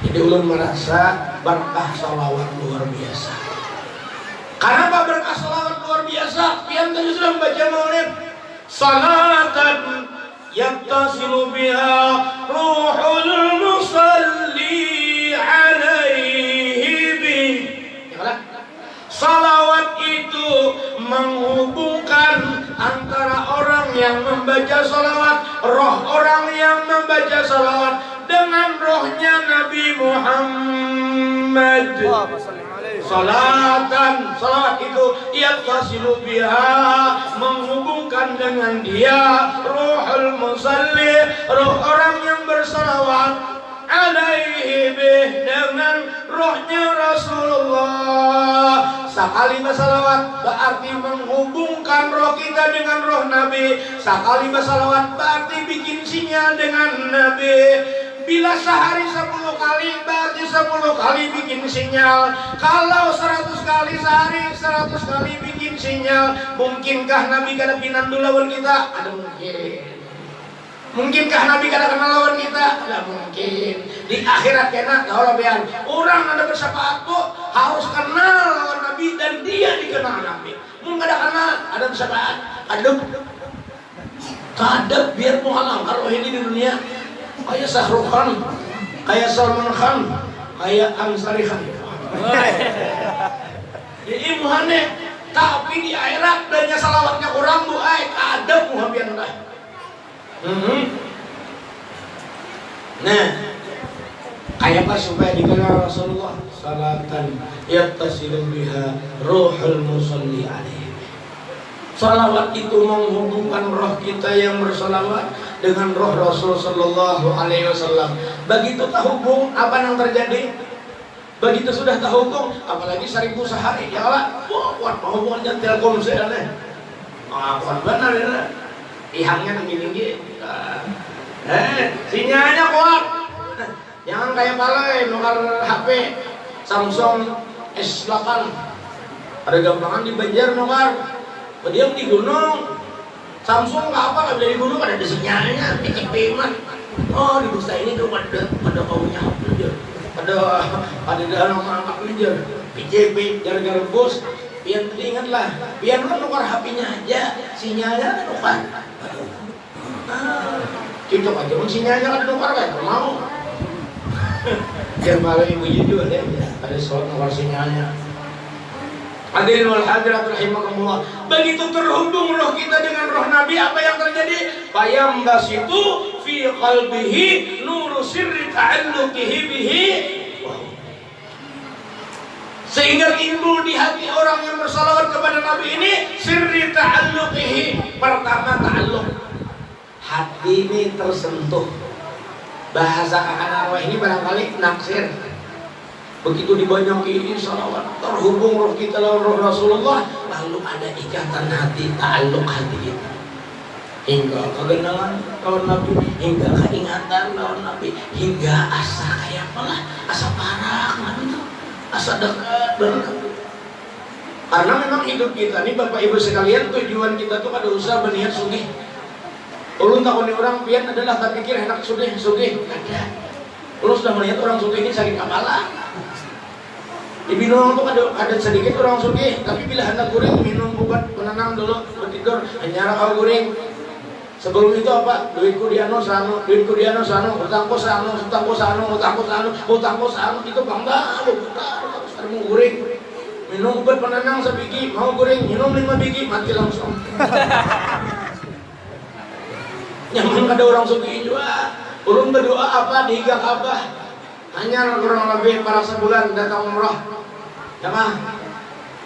jadi ulun merasa berkah salawat luar biasa. Kenapa berkah salawat luar biasa? Pian tadi sudah membaca maulid. Salatan yattasilu biha ruhul musalli alaihi bi. Salawat itu menghubungkan antara orang yang yang membaca salawat, roh orang yang membaca salawat dengan rohnya Nabi Muhammad. Salatan, salawat itu yattasilu biha, menghubungkan dengan dia ruhul musalli, roh orang yang bersalawat alaihi bih, dengan rohnya Rasulullah. Sekali bersalawat berarti menghubungkan roh kita dengan roh Nabi. Sekali bersalawat berarti bikin sinyal dengan Nabi. Bila sehari 10 kali berarti 10 kali bikin sinyal. Kalau 100 kali sehari 100 kali bikin sinyal. Mungkinkah Nabi kada pinandu lawan kita? Ada mungkin. Mungkinkah Nabi kada kenal lawan kita? Tidak mungkin. Di akhirat kena kalau biar orang ada bersyafaat tuh harus kenal lawan Nabi dan dia dikenal Nabi. Mungkin kada kenal ada bersyafaat. Kadep biar muhalang kalau ini di dunia kayak Syahrukh Khan, kayak Salman Khan, kayak Ansari Khan. Jadi muhane tapi di akhirat banyak salawatnya orang tuh kadep muhabian dah. Nah, kayak apa supaya dikenal Rasulullah? Salatan yattasilu biha ruhul musalli alaihi. Salawat itu menghubungkan roh kita yang bersalawat dengan roh Rasul sallallahu alaihi wasallam. Begitu terhubung, apa yang terjadi? Begitu sudah terhubung, apalagi 1000 sehari, ya Allah, kuat hubungannya Telkomsel deh. Kuat benar ya. Ihangnya tinggi-tinggi. Sinyalnya kuat. Jangan kayak balai nukar HP Samsung S8. Ada gampangan di Banjar nukar. Diam di gunung. Samsung nggak apa, nggak bisa di gunung, ada sinyalnya, picik pemat. Oh di dusta ini tuh pada kaunya aja. Ada dalam angkat aja. PJP gara-gara bos. Pian ingatlah, pian kan nukar HP-nya aja, sinyalnya nukar. Cocok aja, sinyalnya kan nukar kan, mau. Jangan malu ibu juga deh, ada soal nukar sinyalnya. Hadirin wal hadirat rahimakumullah. Begitu terhubung roh kita dengan roh Nabi, apa yang terjadi? Fayambasitu fi qalbihi nuru sirri ta'alluqihi bihi. Sehingga timbul di hati orang yang bersalawat kepada Nabi ini sirri ta'alluqihi. Pertama ta'alluq, hati ini tersentuh. Bahasa kakak arwah ini barangkali naksir. Begitu dibanyakin salawat, terhubung roh kita lawan roh Rasulullah, lalu ada ikatan hati, ta'alluq hati itu. Hingga kegenalan lawan Nabi, hingga keingatan lawan Nabi, hingga asa kayak apalah, asa parah Nabi itu. Asa dekat banget. Karena memang hidup kita nih Bapak Ibu sekalian, tujuan kita tuh kada usah berniat sugih. Ulun takuni orang pian adalah tak pikir enak sugih. Ada. Ulun sudah melihat orang sugih ini sakit kepala. Di Binong tuh ada sedikit orang sugih, tapi bila hendak guring minum obat penenang dulu, bertidur, hanya kau guring. Sebelum itu apa? Duitku diano sano, utangku sano, itu bangga, harus mau guring. Minum obat penenang sebiji, mau guring, minum 5 biji, mati langsung. Nyaman ada orang sugih juga. Ulun berdoa apa, dihigang apa? Hanya kurang lebih para sebulan datang umrah. Sama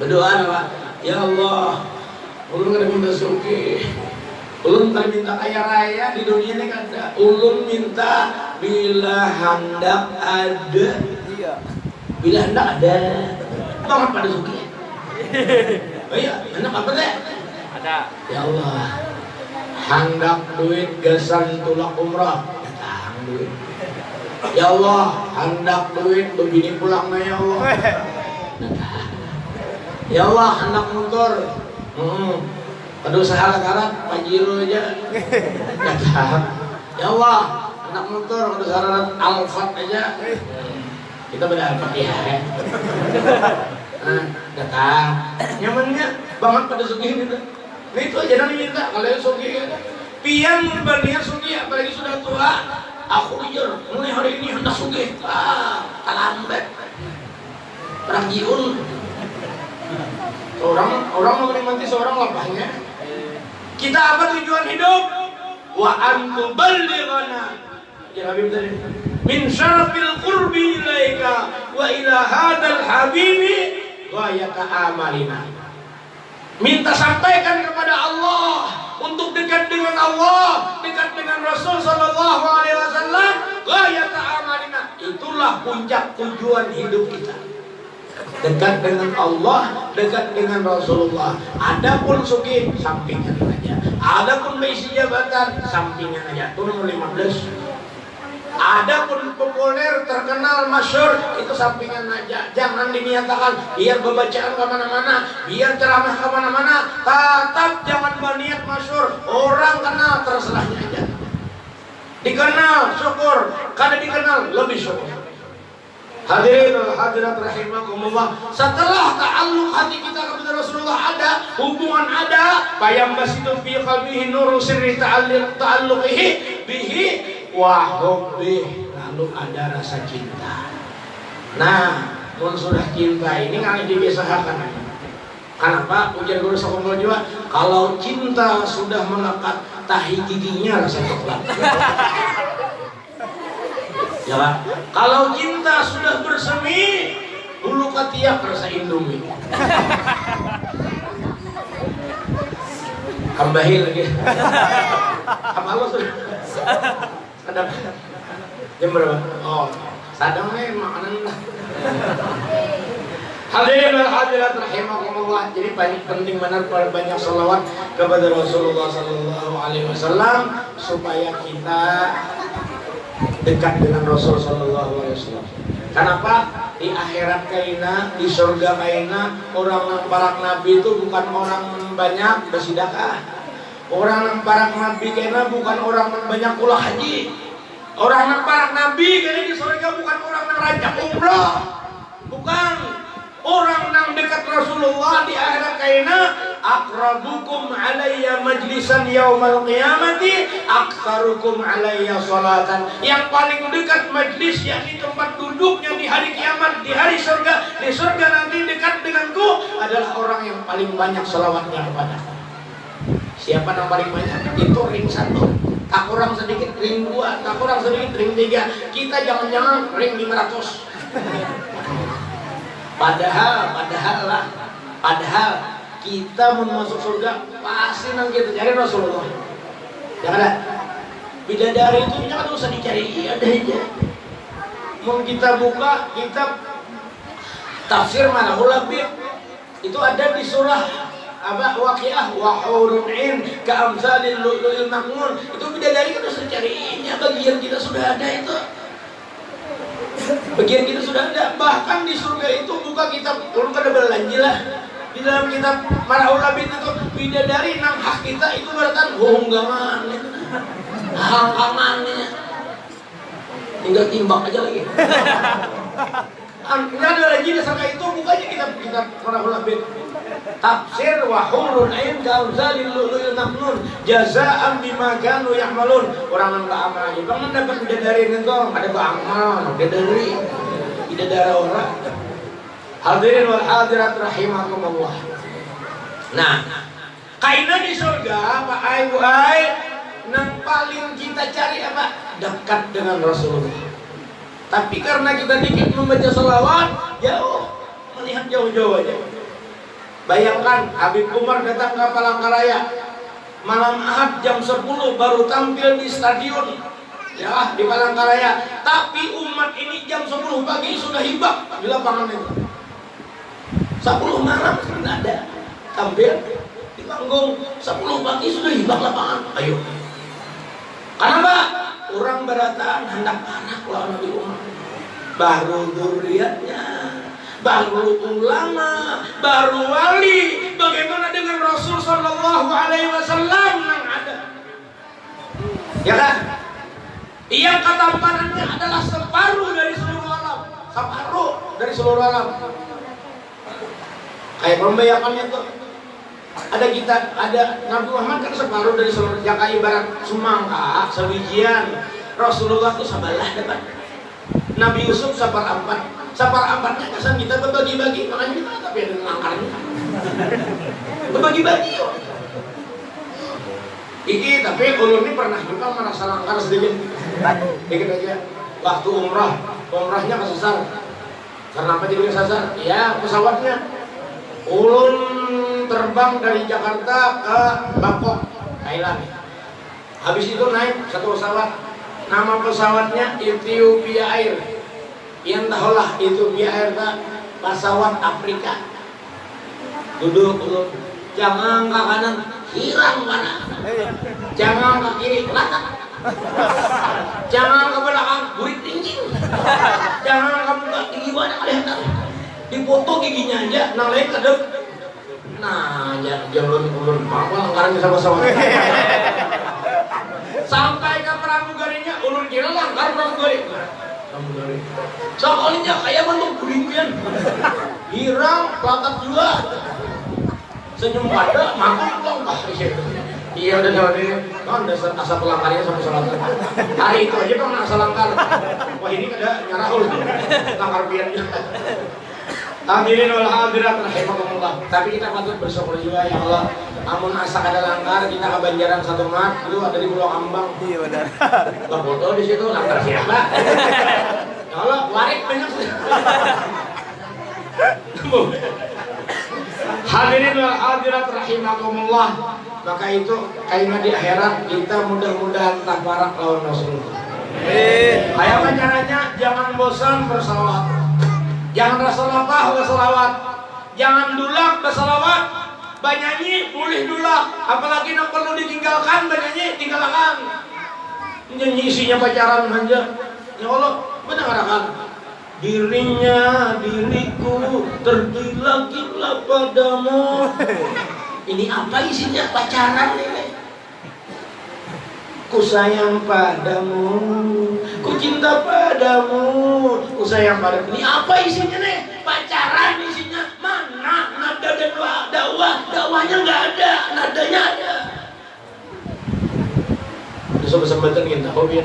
berdoa nama, ya Allah, ulun kada minta sugih. Ulun kada minta kaya raya di dunia ini kada. Ulun minta bila hendak ada. Bila hendak ada. Banget pada sugih. Oh iya, hendak apa teh? Ada. Ya Allah, hendak duit gasan tulak umrah, datang duit. Ya Allah, hendak duit begini pulangnya ya Allah. Ya Allah, hendak motor. Aduh syarat-syarat Pajero aja. Ya Allah, hendak motor, aduh syarat Alphard aja. Kita beda Al-Fatihah. Datang. Nyamannya banget pada sugih gitu. Nah itu aja nanti minta kalau sugih. Pian berniat sugih apalagi sudah tua. Aku jujur, mulai hari ini hendak sugih. Terlambat. Perang jiun. Orang mau menikmati seorang lapahnya. Kita apa tujuan hidup? Wa antu ballighana. Ya Habib tadi. Min syarafil qurbi ilaika wa ila hadzal habibi ghayata amalina. Minta sampaikan kepada Allah untuk dekat dengan Allah, dekat dengan Rasul sallallahu alaihi wasallam, ghayata amalina. Itulah puncak tujuan hidup kita. Dekat dengan Allah, dekat dengan Rasulullah. Adapun suki sampingan aja. Adapun berisi jabatan sampingan aja. Turun 15. Adapun populer, terkenal, masyhur itu sampingan aja. Jangan dinyatakan biar bacaan kemana-mana, biar ceramah kemana-mana. Tetap jangan berniat masyhur. Orang kenal terserahnya aja. Dikenal syukur, kada dikenal lebih syukur. Hadirin wal hadirat rahimakumullah. Setelah ta'alluq hati kita kepada Rasulullah ada, hubungan ada, fayambasitu fi qalbihi nuru sirri ta'alluqihi bihi wa hubbih. Lalu ada rasa cinta. Nah, mun sudah cinta ini kan dibiasakan. Kenapa? Ujian guru Sakumul juga, kalau cinta sudah melekat, tahi giginya rasa coklat. Ya kan? Kalau cinta sudah bersemi, bulu ketiak rasa Indomie. Kambahi lagi. Apa lo sudah? Ada jam berapa? Oh, sadang nih makanan. Hadirin wal hadirat rahimakumullah. Jadi penting benar banyak salawat kepada Rasulullah sallallahu alaihi wasallam supaya kita dekat dengan Rasul sallallahu alaihi wasallam. Kenapa? Di akhirat kaina, di surga kaina, orang yang para nabi itu bukan orang banyak bersedekah. Orang yang para nabi kaina bukan orang yang banyak ulah haji. Orang yang para nabi kaina di surga bukan orang yang rancang umrah. Bukan. Orang yang dekat Rasulullah di akhirat kaina, aqrabukum alayya majlisan yaumal qiyamati aktsarukum alayya salatan. Yang paling dekat majlis, yakni tempat duduknya di hari kiamat, di hari surga, di surga nanti dekat denganku adalah orang yang paling banyak salawatnya kepadaku. Siapa yang paling banyak? Itu ring 1. Tak kurang sedikit ring 2, tak kurang sedikit ring 3. Kita jangan-jangan ring 500. Padahal kita mau masuk surga pasti nang kita cari Rasulullah. Jangan ada bidadari itu jangan usah dicari, ada aja. Mau kita buka kitab tafsir Manahul Labib itu ada di surah apa Waqiah wa hurun ain ka amsalil lu'lu'il maknun. Itu bidadari kan usah carinya, bagian kita sudah ada itu. Bagian kita sudah ada. Bahkan di surga itu buka kitab, kalau kada berlanjut lah. Di dalam kitab Manahul Labib itu bidadari nang hak kita itu berarti honggangan, hangkangannya. Tinggal timbang aja lagi. Tidak ada lagi dasarnya itu, bukanya kitab Manahul Labib. Tafsir wa hurun ain ka amsalil lu'lu'il maknun jazaa'an bima kanu ya'malun. Orang yang beramal aja bang mendapat bidadari itu ada beramal bidadari orang. Hadirin wal hadirat rahimakumullah. Nah, kaina di surga Pak Ibu nang paling kita cari apa? Dekat dengan Rasulullah. Tapi karena kita dikit membaca salawat, jauh, melihat jauh-jauh aja. Bayangkan Habib Umar datang ke Palangkaraya malam Ahad jam 10 baru tampil di stadion ya di Palangkaraya. Tapi umat ini jam 10 pagi sudah hibah di lapangan itu. 10 malam tidak ada tampil di panggung. 10 pagi sudah hibah lapangan. Ayo. Kenapa? Orang berataan hendak anak lawan Nabi Umar. Baru dzurriatnya, baru ulama, baru wali. Bagaimana dengan Rasul sallallahu alaihi wasallam yang ada? Ya kan? Yang ketampanannya adalah separuh dari seluruh alam. Separuh dari seluruh alam. Kayak pembayakannya tuh. Ada Nabi Muhammad kan separuh dari seluruh jaka ibarat sumangka, sewijian. Rasulullah tuh sabalah dapat. Nabi Yusuf seperempatnya kesan kita berbagi-bagi, makanya kita tapi ada ngangkarnya berbagi-bagi. Iki tapi ulun ini pernah juga merasa langgar sedikit. Dikit aja. Waktu umrahnya kesasar. Karena apa jadi kesasar? Ya pesawatnya. Ulun terbang dari Jakarta ke Bangkok, Thailand. Habis itu naik satu pesawat. Nama pesawatnya Ethiopia Air. Yang tahulah Ethiopia Air kan pesawat Afrika. Duduk. Jangan ke kanan, hirang kanan. Jangan ke kiri, kelatan. Jangan ke belakang, burik tinggi. Jangan ke muka tinggi banyak kelihatan. Dipoto giginya aja, nang lain kedep. Nah, jangan ulun apa langgaran sama pesawat. Sampai ke pramugarinya, ulun kira langgar pramugari. Soalnya kayak bentuk bulimpian. Hirang, kelatan juga. Senyum pada, makan longkah di situ. Iya udah jawab ini, kan dasar asal pelanggarnya sama salat. Hari itu aja kan asal langgar. Wah ini kada nyarahul, langgar biarnya. Hadirin wal hadirat rahimakumullah. Tapi kita patut bersyukur juga ya Allah. Amun asa kada langgar kita ke Banjaran satu mat, itu ada di Pulau Ambang. Iya benar. Foto di situ langgar siapa? Ya Allah, warik banyak. Hadirin wal hadirat rahimakumullah. Maka itu kayaknya di akhirat kita mudah-mudahan tabarak lawan Rasulullah. Kayak caranya jangan bosan bersalawat. Jangan rasulullah bersalawat. Jangan dulak bersalawat. Banyanyi boleh dulak. Apalagi yang perlu ditinggalkan banyanyi tinggalkan. Nyanyi isinya pacaran aja. Ya Allah, benar kan? Dirinya diriku tergila-gila padamu. Ini apa isinya pacaran ini? Ku sayang padamu, ku cinta padamu, ku sayang padamu. Ini apa isinya nih? Pacaran isinya. Mana nada dan dakwahnya nggak ada, nadanya ada. Bersama-sama kita hobi.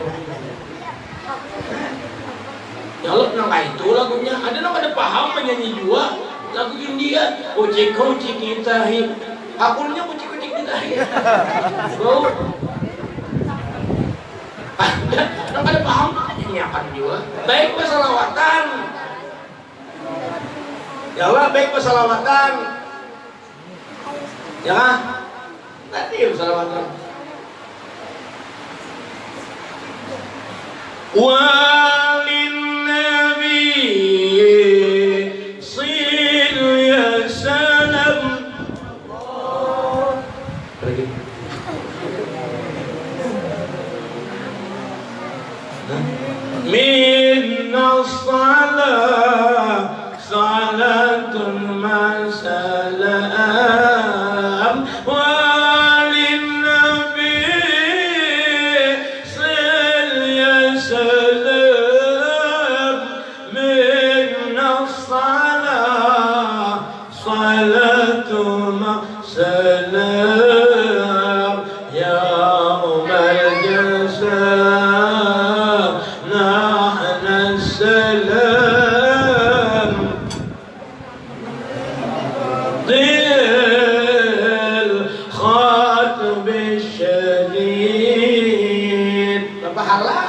Ya Allah, nangka itu lagunya. Ada nang ada paham penyanyi juga. Lagu India, kucing-kucing kita hip. Akulnya kucing-kucing kita hip. Bro. Ada nang ada paham nyanyiakan juga. Baik bersalawatan. Ya Allah, baik bersalawatan. Ya kan? Tadi bersalawatan. Walin Nabi Sil ya salam Minna salat Salatun masalam Walin Nabi Sil ya salam Minna salat Salatun masalam Yawm al-jazaa السلام ذل خاتم الشديد. Pahala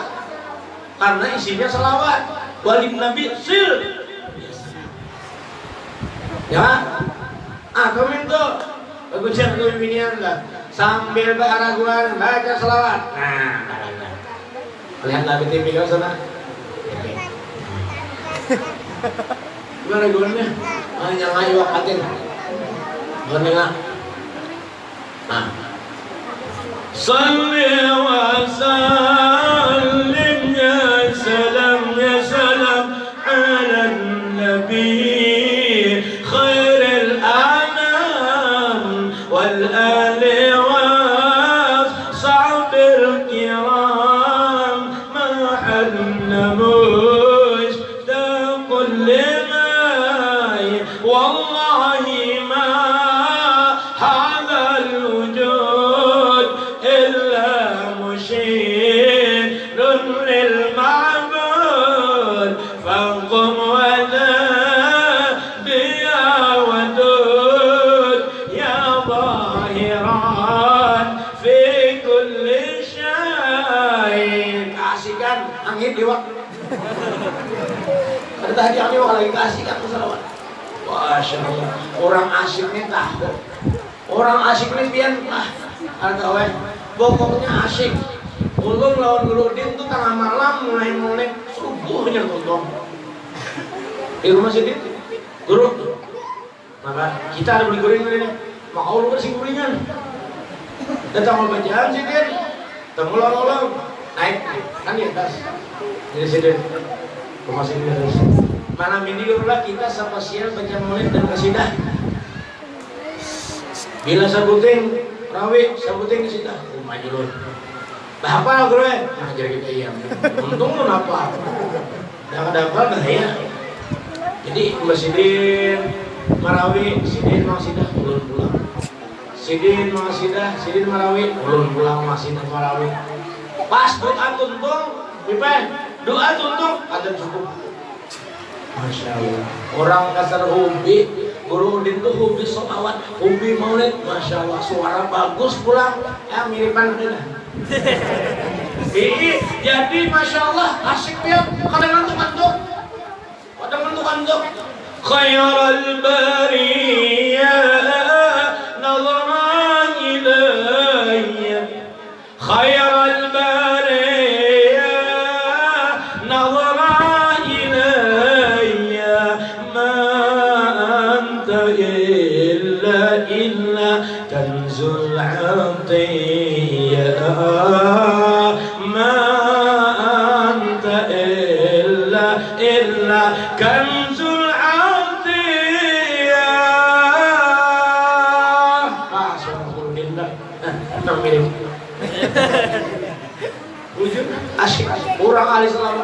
karena isinya selawat. Walin Nabi sil. Ya, minta bagusan kepimpinan lah. Sambil beraraguan baca selawat. Nah, lihat lagi TV kau sana. Gimana gue nyala iwak atin menengah. Nah, salli wa sallim ya salam ala nabi khairil anam wal ali wa sahbil kiram ma'al namus لماي والله ما هذا الوجود إلا sakit Iwak. Ada tadi kami lagi kasih kan salawat. Masya Allah, orang asik nih tahu. Orang asik nih pian ada weh. Pokoknya asik. Ulung lawan Guludin tuh tengah malam mulai subuhnya tuntong. Di rumah Sidin, guru. Maka kita ada beli guring-guringnya. Maka ulung bersih guringan. Datang mau bacaan Sidin, tenggelam naik kan di atas. Jadi Sidin, rumah Sidin terus. Malam ini ulah kita spesial baca maulid dan qasidah. Bila sabuting rawi sabuting qasidah, majulun. Bahapa guru ngajar kita iya. Untung lu napa? Dapat bahaya. Jadi Sidin marawi, Sidin qasidah ulun pulang. Sidin qasidah, Sidin marawi ulun pulang qasidah marawi. Pas doa tuntung, pipen. Doa tuntung ada cukup. Masya Allah. Orang kasar hobi, Guru Udin tuh hobi sholawat, hobi maulid, Masya Allah. Suara bagus pulang, ya miripan udah. Jadi Masya Allah asik dia. Kadang ngantuk, Khairul bariyah nazara ilayya, Khairul bariyah nazara إلا كنز العطية ما أنت إلا كنز العطية. Wujud asyik kurang kali selama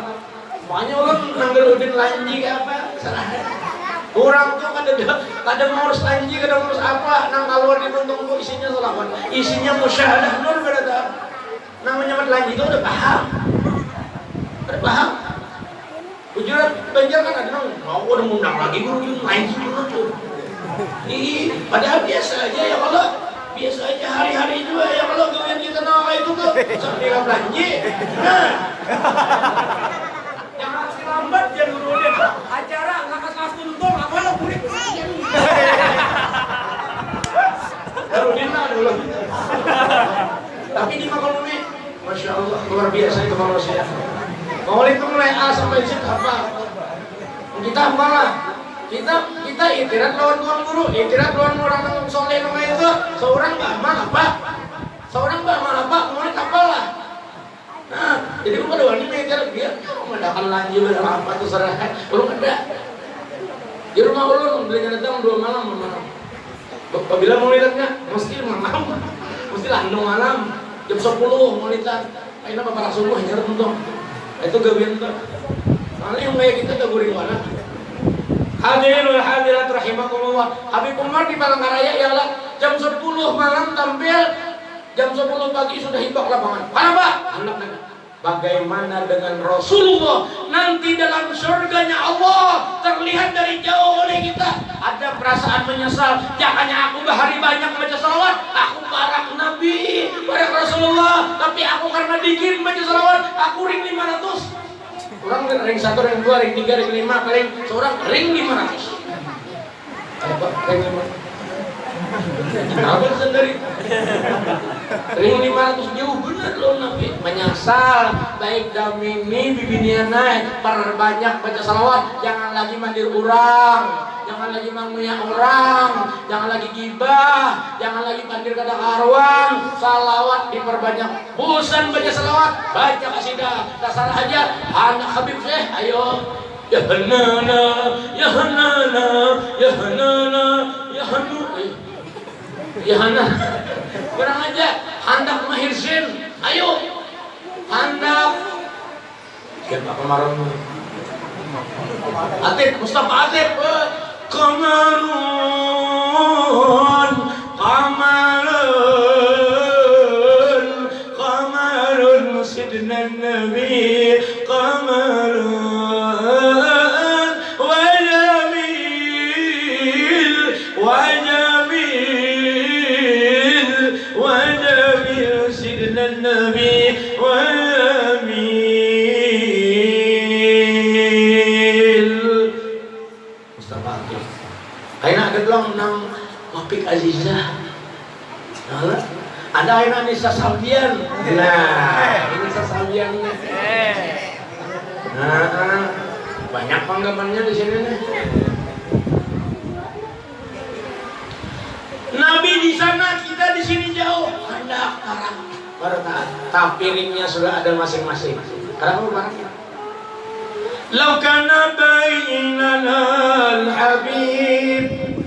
makanya orang nanggil udin lanji apa salah. Orang tuh kadang ngurus lanji, kadang ngurus apa, nang keluar di buntung tuh isinya selawat, isinya musyahadah nur berada. Namanya lanji itu udah paham. Ujuran Banjar kan ada nang, mau udah ngundang lagi guru lanji dulu tuh. Padahal biasa aja ya Allah, biasa aja hari-hari juga ya Allah kalian kita nawa itu tuh sampai lanji. Jangan lambat ya guru dia. Acara nggak tuntung apa lo kulit. Dulu. Tapi di Makolumi, Masya Allah luar biasa itu manusia. Maulid itu mulai A sampai Z apa? Kita malah kita itirat lawan tuan guru, itirat lawan orang soleh namanya itu seorang bahamal apa? Maulid apalah? Nah, jadi kalau ada wanita itirat dia mendapat lanjut apa tuh serah, belum ada. Di rumah ulun belinya datang 2 malam. Apabila mau lihatnya mesti malam, mesti landung malam jam 10 mau lihat. Aina bapak subuh hanya rentung. Itu gawian tuh. Soalnya yang kayak kita udah guring mana. Hadirin wal hadirat rahimakumullah. Habib Umar di Palangkaraya ialah jam 10 malam tampil, jam 10 pagi sudah hibak lapangan. Mana Pak? Anak-anak. Bagaimana dengan Rasulullah nanti dalam surganya Allah terlihat dari jauh oleh kita ada perasaan menyesal. Jangannya aku bahari banyak baca salawat, aku barak Nabi, barak Rasulullah, tapi aku karena dikit baca salawat, aku ring 500. Orang ring 1, ring 2, ring 3, ring 5, paling seorang ring 500. Apa ring 500? Apa sendiri? Ring 500 jauh bener loh Nabi. Menyesal, baik damini, bibinian naik, perbanyak baca salawat, jangan lagi mandir orang, jangan lagi mangunya orang, jangan lagi gibah, jangan lagi pandir kada karuan, salawat diperbanyak. Bosan baca salawat, baca qasidah. Dasar aja, anak Habib Syekh, ayo. Ya Hanana, ya Hanana, ya Hanana, ya Hanana. Ya Hanana. Kurang aja, handak mahir sin. Ayo. Handak. Siapa kemarin? Atib, Mustafa Atib. Qamarun sidna Nabi qamarun وجميل سيدنا النبي وجميل Azizah. Nah, ada yang Nisa Salbian. Nah, ini Nisa Salbian. Nah, banyak penggemarnya di sini nih. Nabi di sana, kita di sini jauh. Hendak barang piringnya sudah ada masing-masing. Karena barangnya. Lau kana bainana al-habib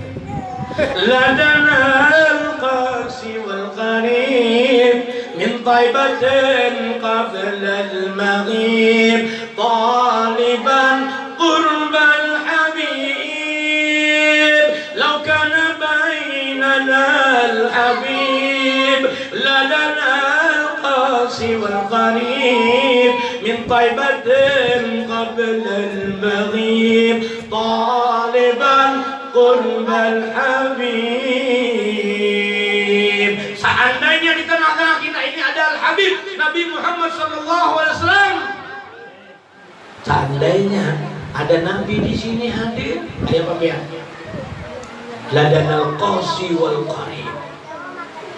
ladana al-qasi wal-qarib min taibatin qabla al-maghrib taliban qurba al-habib lau kana bainana al-habib ladana al-qasi wal-qarib min taibatin qabla al-maghrib taliban qurbal habib. Seandainya di tengah-tengah kita ini ada al-habib Nabi Muhammad SAW, seandainya ada Nabi di sini hadir, ayo pemirsa, ladanal qasi wal qarib,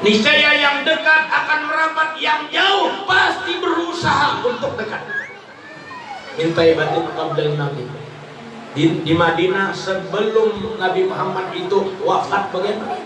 niscaya yang dekat akan merapat, yang jauh pasti berusaha untuk dekat. Minta ibadah qabla Nabi. Di Madinah sebelum Nabi Muhammad itu wafat, bagaimana?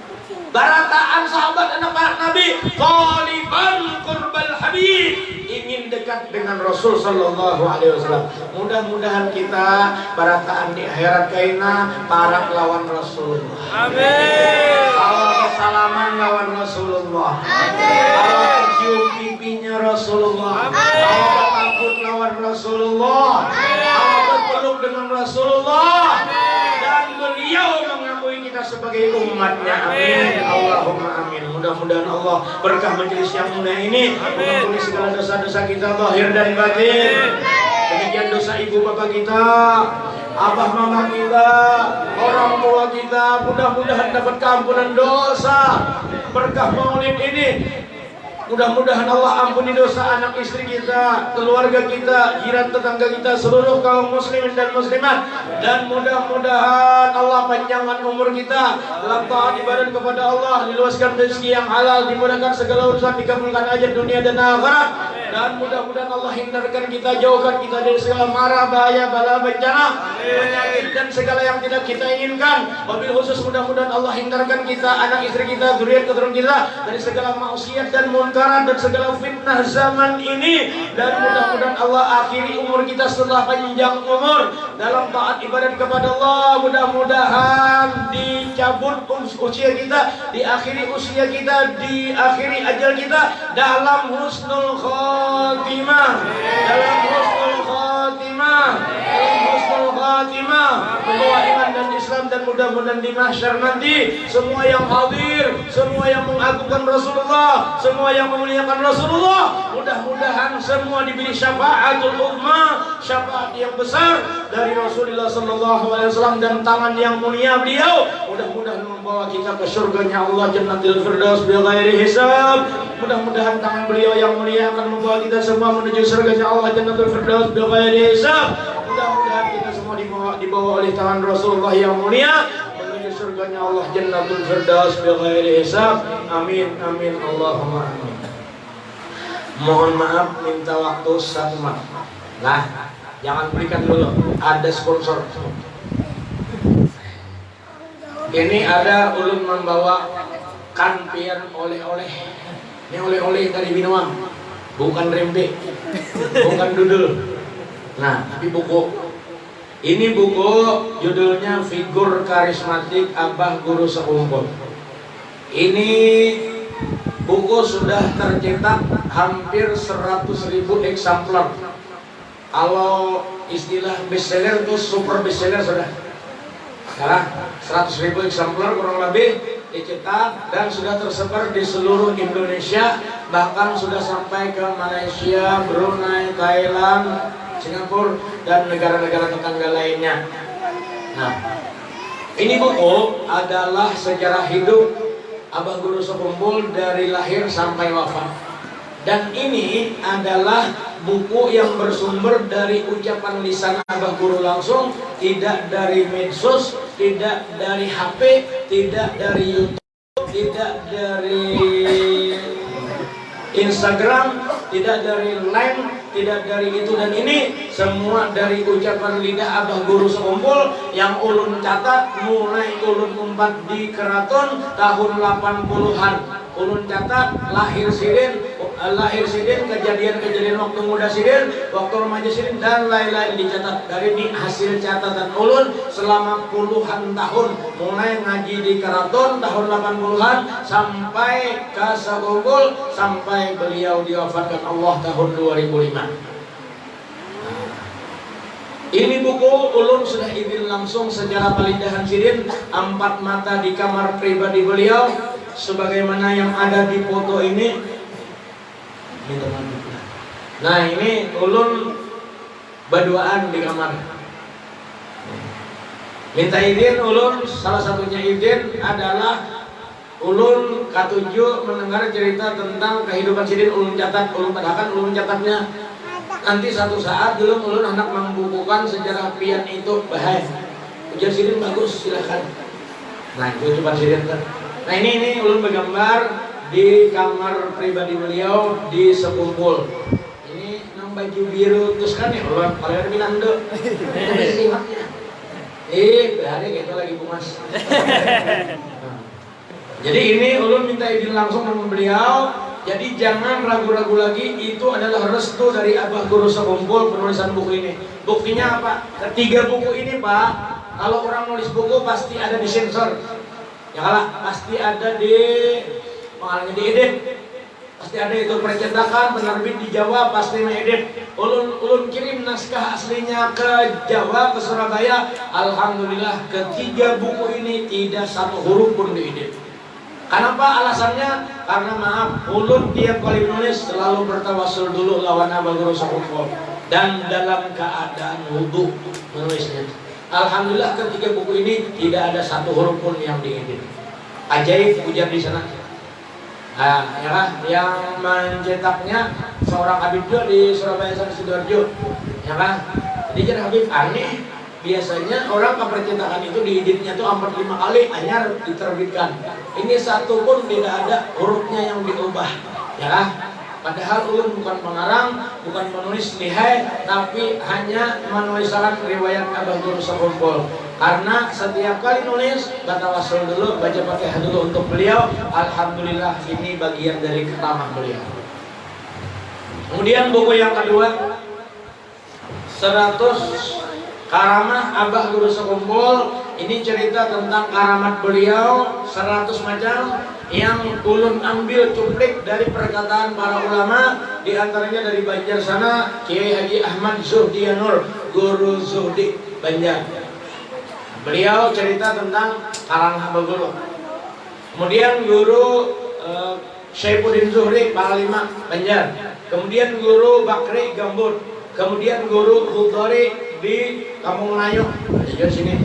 Barataan sahabat anak para Nabi, taliban qurbal habib, ingin dekat dengan Rasul sallallahu alaihi wasallam. Mudah-mudahan kita barataan di akhirat kaina para lawan Rasulullah. Amin. Kalau salaman lawan Rasulullah. Amin. Kalau cium pipinya Rasulullah. Amin. Kalau takut lawan Rasulullah. Amin. Kalau berpeluk dengan Rasulullah. Amin. Dan beliau mengakui kita sebagai umatnya. Amin. Allahumma amin. Mudah-mudahan Allah berkah majelis yang mulia ini mengampuni segala dosa-dosa kita zahir dan batin. Demikian dosa ibu bapak kita, abah mama kita, orang tua kita, mudah-mudahan dapat keampunan dosa berkah maulid ini. Mudah-mudahan Allah ampuni dosa anak istri kita, keluarga kita, jiran tetangga kita, seluruh kaum muslimin dan muslimat. Dan mudah-mudahan Allah panjangkan umur kita dalam taat ibadah kepada Allah, diluaskan rezeki yang halal, dimudahkan segala urusan, dikabulkan ajar dunia dan akhirat. Dan mudah-mudahan Allah hindarkan kita, jauhkan kita dari segala mara, bahaya, bala, bencana, penyakit dan segala yang tidak kita inginkan. Wabil khusus mudah-mudahan Allah hindarkan kita, anak istri kita, zuriat keturunan kita dari segala maksiat dan munkaran dan segala fitnah zaman ini. Dan mudah-mudahan Allah akhiri umur kita setelah panjang umur dalam taat ibadat kepada Allah. Mudah-mudahan dicabut usia kita, diakhiri usia kita, diakhiri ajal kita dalam husnul khatimah, dalam husnul khatimah, dalam husnul khatimah, membawa iman dan Islam. Dan mudah-mudahan di mahsyar nanti semua yang hadir, semua yang mengagungkan Rasulullah, semua yang memuliakan Rasulullah, mudah-mudahan semua diberi syafaatul uzma, syafaat yang besar dari Rasulullah SAW dan tangan yang mulia beliau. Mudah-mudahan membawa kita ke surganya Allah, Jannatul Firdaus bighairi hisab. Mudah-mudahan tangan beliau yang mulia akan membawa kita semua menuju surganya Allah, Jannatul Firdaus bighairi hisab. Mudah-mudahan kita semua dibawa oleh tangan Rasulullah yang mulia menuju surganya Allah, Jannatul Firdaus bighairi hisab. Amin amin Allahumma amin. Mohon maaf, minta waktu 1 menit. Nah, jangan berikan dulu, ada sponsor. Ini ada ulun membawa kanpian oleh-oleh. Ini oleh-oleh dari Binoam, bukan rembe, bukan dudul. Nah, tapi buku. Ini buku judulnya Figur Karismatik Abah Guru Sekumpul. Ini buku sudah tercetak hampir 100.000 eksemplar. Kalau istilah bestseller itu super bestseller sudah. Sekarang 100.000 eksemplar kurang lebih dicetak dan sudah tersebar di seluruh Indonesia, bahkan sudah sampai ke Malaysia, Brunei, Thailand, Singapura dan negara-negara tetangga lainnya. Nah, ini buku adalah sejarah hidup Abah Guru Sekumpul dari lahir sampai wafat. Dan ini adalah buku yang bersumber dari ucapan lisan Abah Guru langsung, tidak dari medsos, tidak dari HP, tidak dari YouTube. tidak dari Instagram, tidak dari Line, tidak dari itu dan ini, semua dari ucapan lidah Abah Guru Sekumpul yang ulun catat mulai ulun umpat di keraton tahun 80-an. Ulun catat lahir sidin, kejadian-kejadian waktu muda sidin, waktu remaja sidin dan lain-lain dicatat. Dari ini hasil catatan ulun selama puluhan tahun, mulai ngaji di keraton tahun 80-an sampai ke Sekumpul, sampai beliau diwafatkan Allah tahun 2005. Ini buku ulun sudah izin langsung secara palindahan sidin, 4 mata di kamar pribadi beliau, sebagaimana yang ada di foto ini. Nah ini ulun berduaan di kamar. Minta izin ulun, salah satunya izin adalah ulun katujuh mendengar cerita tentang kehidupan sidin. Ulun catat, ulun padahkan ulun catatnya. Nanti satu saat dulu ulun hendak membukukan sejarah pian itu bahaya. Ujar sidin bagus, silahkan. Nah itu coba sidin. Nah ini ulun bergambar di kamar pribadi beliau di Sekumpul. Ini nang baju biru terus kan ya ulun kalian Minando. Hari gitu lagi bumas. Jadi ini ulun minta izin langsung sama beliau. Jadi jangan ragu-ragu lagi, itu adalah restu dari Abah Guru Sekumpul penulisan buku ini. Buktinya apa? Ketiga buku ini Pak, kalau orang nulis buku pasti ada di sensor. Ya kalah, pasti ada di pengalangnya diedit. Pasti ada itu percetakan, penerbit di Jawa pasti mengedit. Ulun kirim naskah aslinya ke Jawa, ke Surabaya. Alhamdulillah ketiga buku ini tidak satu huruf pun diedit. Kenapa alasannya? Karena maaf, ulun tiap kali menulis selalu bertawasul dulu lawan Abah Guru Sekumpul dan dalam keadaan wudu menulisnya. Alhamdulillah ketiga buku ini tidak ada satu huruf pun yang diedit. Ajaib ujar di sana. Nah, ya kan? Yang mencetaknya seorang Habib juga di Surabaya sana Sidoarjo. Ya kan? Jadi Habib aneh. Biasanya orang ke percetakan itu dieditnya tuh 4-5 kali anyar diterbitkan. Ini satu pun tidak ada hurufnya yang diubah, ya kan? Padahal ulun bukan pengarang, bukan penulis lihai, tapi hanya menuliskan riwayat Abah Guru Sekumpul. Karena setiap kali nulis batawasul dulu, baca Fatihah dulu untuk beliau. Alhamdulillah ini bagian dari keramah beliau. Kemudian buku yang kedua 100 Karamah Abah Guru Sekumpul. Ini cerita tentang karamat beliau 100 macam yang ulun ambil cuplik dari perkataan para ulama, di antaranya dari Banjar sana Kiai Haji Ahmad Zuhdianur, Guru Zuhdi Banjar. Beliau cerita tentang karamah Abah Guru. Kemudian Guru Syaifuddin Zuhri Panglima Banjar. Kemudian Guru Bakri Gambut. Kemudian Guru Hudori di Kampung Melayu di sini.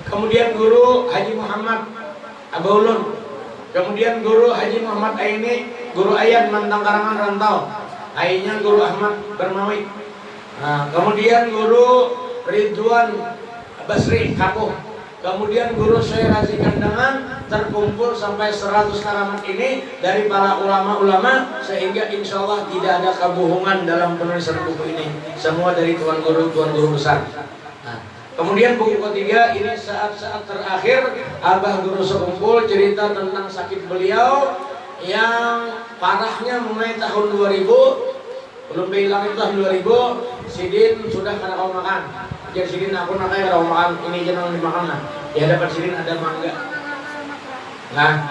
Kemudian Guru Haji Muhammad Abaulun. Kemudian Guru Haji Muhammad Aini, Guru Ayat Mantang Karangan Rantau. Ainya Guru Ahmad Bermawi. Nah, kemudian Guru Ridwan Basri Kapuh. Kemudian Guru Syekh Razi Kandangan. Terkumpul sampai 100 karamat ini dari para ulama-ulama, sehingga insya Allah tidak ada kebohongan dalam penulisan buku ini. Semua dari tuan guru besar. Nah, kemudian buku ketiga ini saat-saat terakhir Abah Guru Sekumpul, cerita tentang sakit beliau yang parahnya mulai tahun 2000. Belum bilang itu tahun 2000 sidin sudah kada kau makan. Jadi sidin aku nakai kada kau makan, ini jangan dimakan lah. Di hadapan sidin ada mangga. Nah,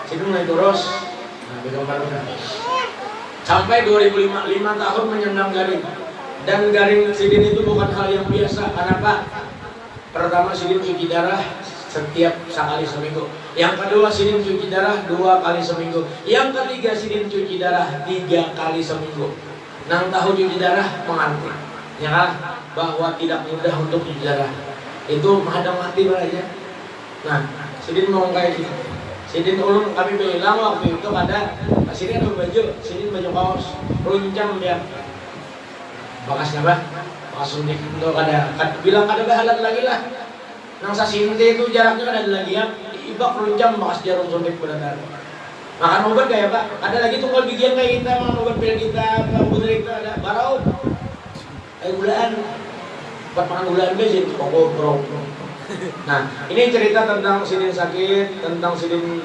sidin mulai terus. Nah, sampai 2005 tahun menyandang garing. Dan garing sidin itu bukan hal yang biasa. Kenapa? Pertama sidin cuci darah setiap sekali seminggu. Yang kedua sidin cuci darah 2 kali seminggu. Yang ketiga sidin cuci darah 3 kali seminggu. Nang tahu cuci darah mengantuk. Ya kan? Bahwa tidak mudah untuk cuci darah. Itu menghadang mati aja. Nah, sidin mau kayak gitu. Sidin ulun kami bilang waktu itu ada sidin ada baju, sidin baju kaos, runcang dia. Bakasnya bah, bakas suntik itu bilang kada bahalat lagi lah. Nang sasinti itu jaraknya kada lagi ya. ibak runcam bekas jarum suntik benar. Makan obat kayak Pak, ada lagi tunggal bijian kayak kita, makan obat pil kita, putri kita ada barau. Gulaan, buat makan gulaan besi, pokok bro. Nah, ini cerita tentang Sidin sakit, tentang Sidin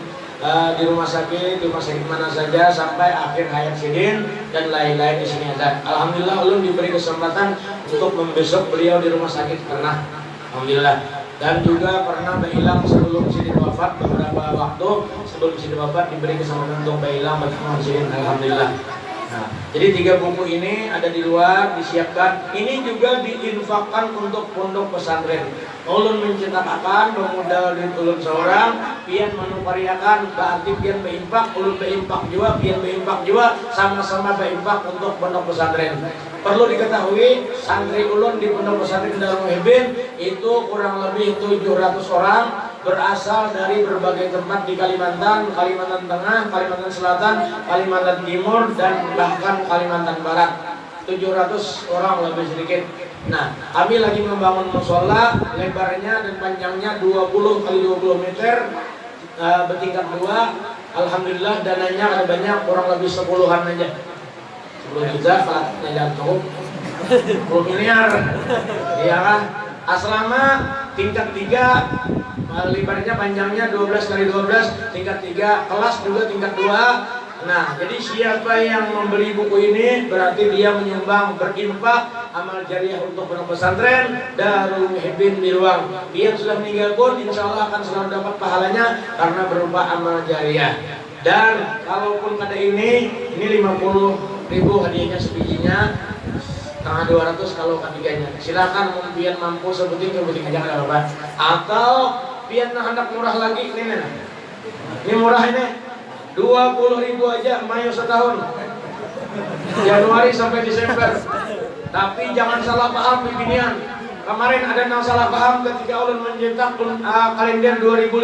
di rumah sakit mana saja sampai akhir hayat Sidin dan lain-lain di sini ada. Alhamdulillah ulun diberi kesempatan untuk membesok beliau di rumah sakit pernah, alhamdulillah. Dan juga pernah berhilang sebelum Sidin wafat beberapa waktu sebelum Sidin wafat diberi kesempatan untuk berhilang bersama Sidin, alhamdulillah. Nah, jadi 3 buku ini ada di luar disiapkan. Ini juga diinfakkan untuk pondok pesantren. Ulun mencetakan bermodal duit ulun seorang, pian manupariakan berarti pian berimpak, ulun berimpak juga, pian berimpak juga, sama-sama berimpak untuk pondok pesantren. Perlu diketahui, santri ulun di pondok pesantren Darul Muhibin itu kurang lebih 700 orang. Berasal dari berbagai tempat di Kalimantan, Kalimantan Tengah, Kalimantan Selatan, Kalimantan Timur, dan bahkan Kalimantan Barat. 700 orang lebih sedikit. Nah, kami lagi membangun musola, lebarnya dan panjangnya 20 kali 20 meter, bertingkat 2. Alhamdulillah dananya ada banyak, kurang lebih 10-an aja. 10 juta, Pak, jangan cukup. 10 miliar. Iya kan? Asrama tingkat 3. Lebarnya panjangnya 12 kali 12, tingkat 3, kelas juga tingkat 2. Nah, jadi siapa yang membeli buku ini berarti dia menyumbang, berinfak, amal jariah untuk pondok pesantren Darul Muhibin di Luang. Dia yang sudah meninggal pun insya Allah akan selalu dapat pahalanya karena berupa amal jariah. Dan kalaupun ada ini 50.000 hadiahnya sebijinya, setengah 200 kalau ketiganya. Silakan mungkin mampu sebutin aja nggak apa-apa. Atau biar hendak murah lagi ini murah ini 20.000 aja mayo setahun, Januari sampai Desember. Tapi jangan salah paham beginian. Kemarin ada yang salah paham ketika ulun mencetak kalender 2005.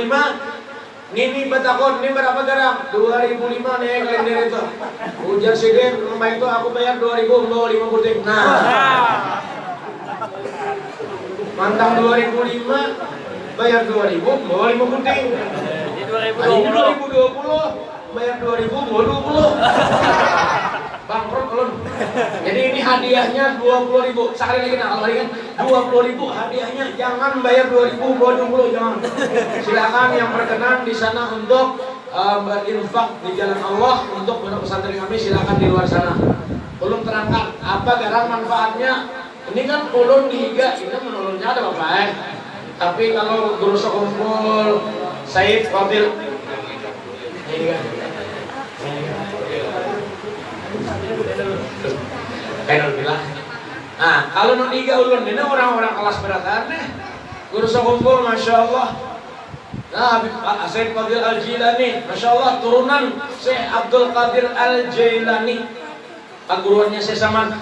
Ini betakon, ini berapa garam? 2005 nih kalender itu. Ujar Sidin, rumah itu aku bayar 2.000, bawa 5 puting. Nah, mantang 2005 bayar 2.000, bawa 5 puting. Ini 2020 bayar 2.000, bawa 20. Bangkrut ulun. Jadi ini hadiahnya 20.000. Sekali lagi kalau lagi kan 20.000 hadiahnya, jangan bayar 2.000, bawa 20, jangan. Silakan yang berkenan di sana untuk berinfak di jalan Allah untuk pondok pesantren kami, silakan di luar sana. Ulun terangkan apa garang manfaatnya. Ini kan ulun dihiga, ini menurunnya ada apa? Tapi kalau guru sekumpul Said Fadil ini kan kayak bilang. Nah, kalau nantiga ulun ini orang-orang kelas beratan nih, guru sekumpul, masya Allah. Nah, Said Fadil Al-Jilani, masya Allah, turunan Syekh Abdul Qadir Al-Jilani. Paguruannya Syekh Saman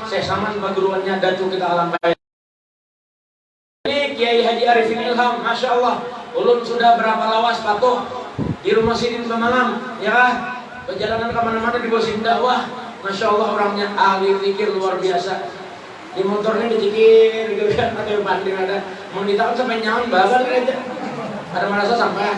paguruannya Datuk kita alam baik. Ini Kiai Haji Arifin Ilham, masya Allah. Ulun sudah berapa lawas patuh di rumah Sidin Pemalam, ya kan? Perjalanan kemana-mana di bawah Sidin dakwah. Masya Allah orangnya ahli zikir luar biasa. Di motornya dicikir, gitu kan, atau banding ada. Mau ditahan sampai nyaman, bagal aja. Ada merasa sampai.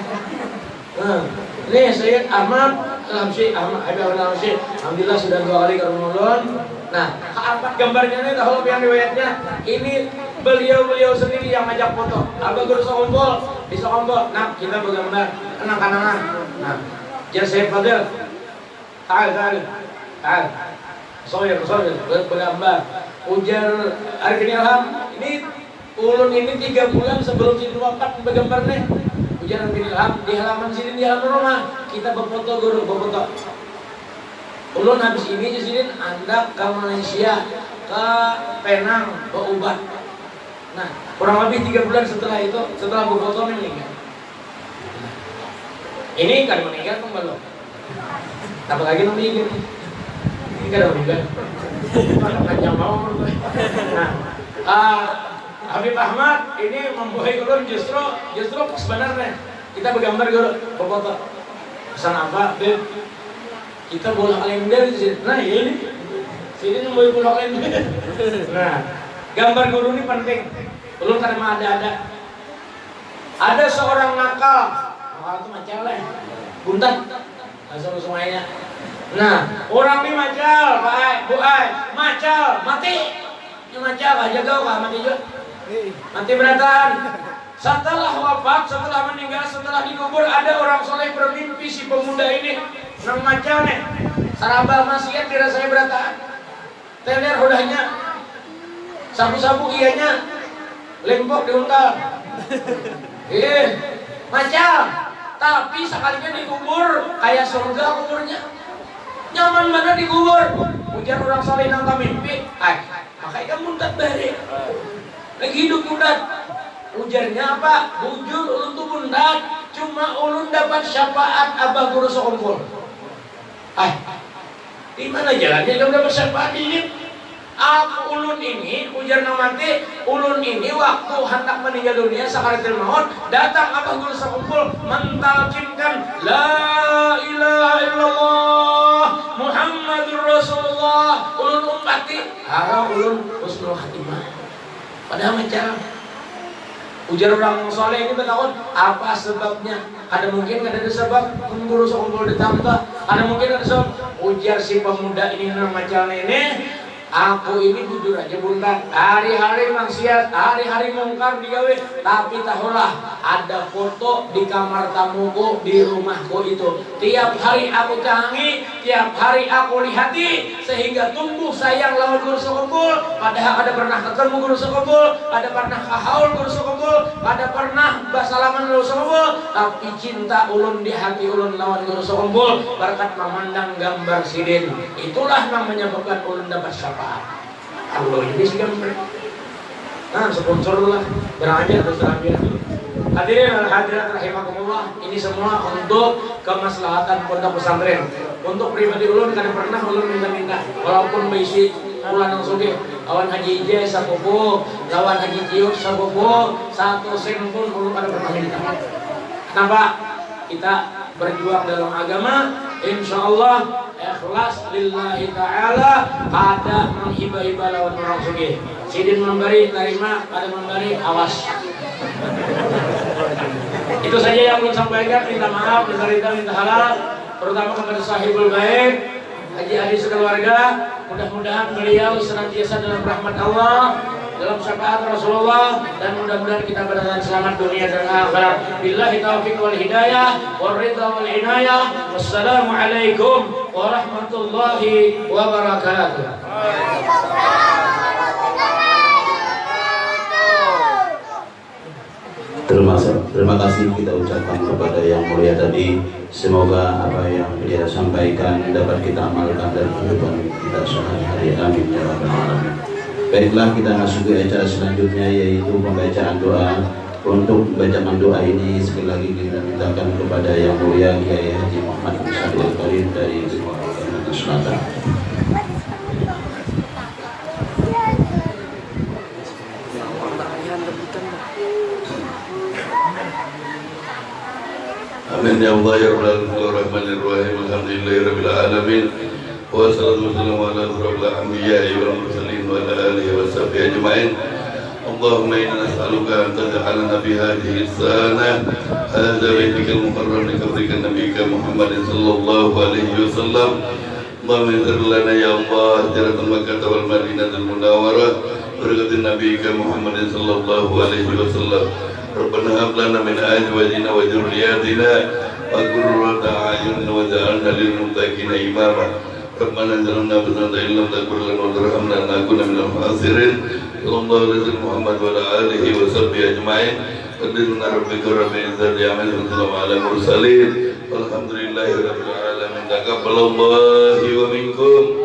Nih Syed Ahmad alhamdulillah sudah 2 kali ke rumah ulun. Nah, keempat gambarnya nih, kalau yang riwayatnya ini beliau sendiri yang ngajak foto. Abah guru sekumpul, bisa kumpul. Nah, kita bergambar, kenang-kenangan. Nah, jadi Syed Fadil, Soalnya bergambar. Ujar Arifin Ilham, ini ulun ini 3 bulan sebelum Sidin wafat bergambar nih. Ujar Arifin Ilham di halaman Sidin, di halaman rumah kita berfoto, guru berfoto. Ulun habis ini Sidin anda ke Malaysia, ke Penang, ke Ubat. Nah, kurang lebih 3 bulan setelah itu, setelah berfoto meninggal. Ini kan meninggal kan belum? Apalagi nanti ini kan meninggal. Panjang mau. Nah, Habib Ahmad ini membuai ulun justru sebenarnya kita bergambar guru, berfoto. Pesan apa, Beb? Kita bola kalender di sini. Nah, ini sini membuai bola kalender. Nah, gambar guru ini penting. Ulun karena ada seorang nakal. mahal itu macal lah. Buntat. Langsung semuanya. Nah, orang ini macal, Pak Ai, Bu Ai, macal, mati. Ini macal, aja kau mati juga. Mati beratan. Setelah wafat, setelah meninggal, setelah dikubur, ada orang soleh bermimpi si pemuda ini nang macal nih. Sarabah maksiat dirasai beratan. Teler hodanya. Sapu-sapu ianya lempok diuntal. Macal. Tapi sekalinya dikubur kayak surga kuburnya. Nyaman mana dikubur. Hujan orang soleh nang mimpi. Makanya muntat bare. Lagi hidup muntat. Ujarnya apa? Bujur ulun tuh muntat. Cuma ulun dapat syafaat abah guru sokumpul. Di mana jalannya kamu dapat syafaat ini? Aku ulun ini, ujar namante, ulun ini waktu hendak meninggal dunia sakaratul maut, datang abah guru sekumpul mentalkinkan la ilaha illallah Muhammadur Rasulullah. Ulun umpati, harap ulun husnul khatimah. Padahal macam ujar orang soleh ini bertakun, apa sebabnya? Ada mungkin ada sebab guru sekumpul ditambah, ada mungkin ada sebab. Ujar si pemuda ini macam ini. Aku ini jujur aja buntat, hari-hari maksiat, hari-hari mungkar digawe, tapi tahulah ada foto di kamar tamuku di rumahku itu. Tiap hari aku canggih, tiap hari aku lihati, sehingga tumbuh sayang lawan guru sekumpul. Padahal ada pernah ketemu guru sekumpul, ada pernah kahaul guru sekumpul, ada pernah basalaman guru sekumpul, tapi cinta ulun di hati ulun lawan guru sekumpul berkat memandang gambar sidin. Itulah yang menyebabkan ulun dapat syafaat. Allah ini sih gambar. Nah, sponsor lah, beraja terserah. Hadirin dan hadirat rahimakumullah, ini semua untuk kemaslahatan pondok pesantren. Untuk pribadi ulun kadang pernah ulun minta-minta, walaupun bisi ulan yang suge, lawan Haji Ije sakupu, lawan Haji Ciuk sakupu, 1 sen pun ulun ada pernah minta. Kenapa? Kita berjuang dalam agama, insyaallah ikhlas lillahi ta'ala, ada menghibah-hibah lawan orang sugih. Sidin memberi, terima, ada memberi, awas. Itu saja yang belum sampaikan. Minta maaf, minta halal, terutama kepada sahibul baik, Haji Adi sekeluarga. Mudah-mudahan beliau senantiasa dalam rahmat Allah, dalam syafaat Rasulullah, dan mudah-mudahan kita berada selamat dunia dan akhirat. Billahi taufiq wal hidayah, wal ridha wal inayah. Wassalamualaikum warahmatullahi wabarakatuh. Terima kasih kita ucapkan kepada yang mulia tadi. Semoga apa yang beliau sampaikan dapat kita amalkan dalam kehidupan kita sehari-hari. Amin ya rabbal alamin. Baiklah, kita masuk ke acara selanjutnya, yaitu pembacaan doa. Untuk bacaan doa ini sekali lagi kita mintakan kepada yang mulia Kiai Haji Muhammad bin Shalih Al-Qarib dari Kalimantan Selatan. Amin ya Allah ya Rabbal Rahmanir Rahim. Alhamdulillahirabbil alamin. Wassalatu wassalamu ala asyrofil anbiya'i wal mursalin wa ala alihi washabbihi ajma'in. Allahumma inna nas'aluka an taj'alana fi hadhihi as-sanah hadza baitikal muharram li qabrika nabiyyika Muhammadin sallallahu alaihi wasallam. Allahumma yassir lana ya Allah hijratal Makkah wal Madinatul Munawwarah berkatin nabiyyika Muhammadin sallallahu alaihi wasallam. Rabbana hab lana min azwajina wa dhurriyyatina qurrata a'yun waj'alna lil muttaqina imama. Rabbana ij'alna husnatan illam taghfir lana wa tarhamna lanakunanna minal khasirin. Sallallahu alaihi Muhammad wa ala alihi wa sahbihi ajma'in. Qadirna rabbika rabbil izzati amma yasifun wa ala mursalin. Walhamdulillahi rabbil alamin. Taqabbalallahu wa minkum.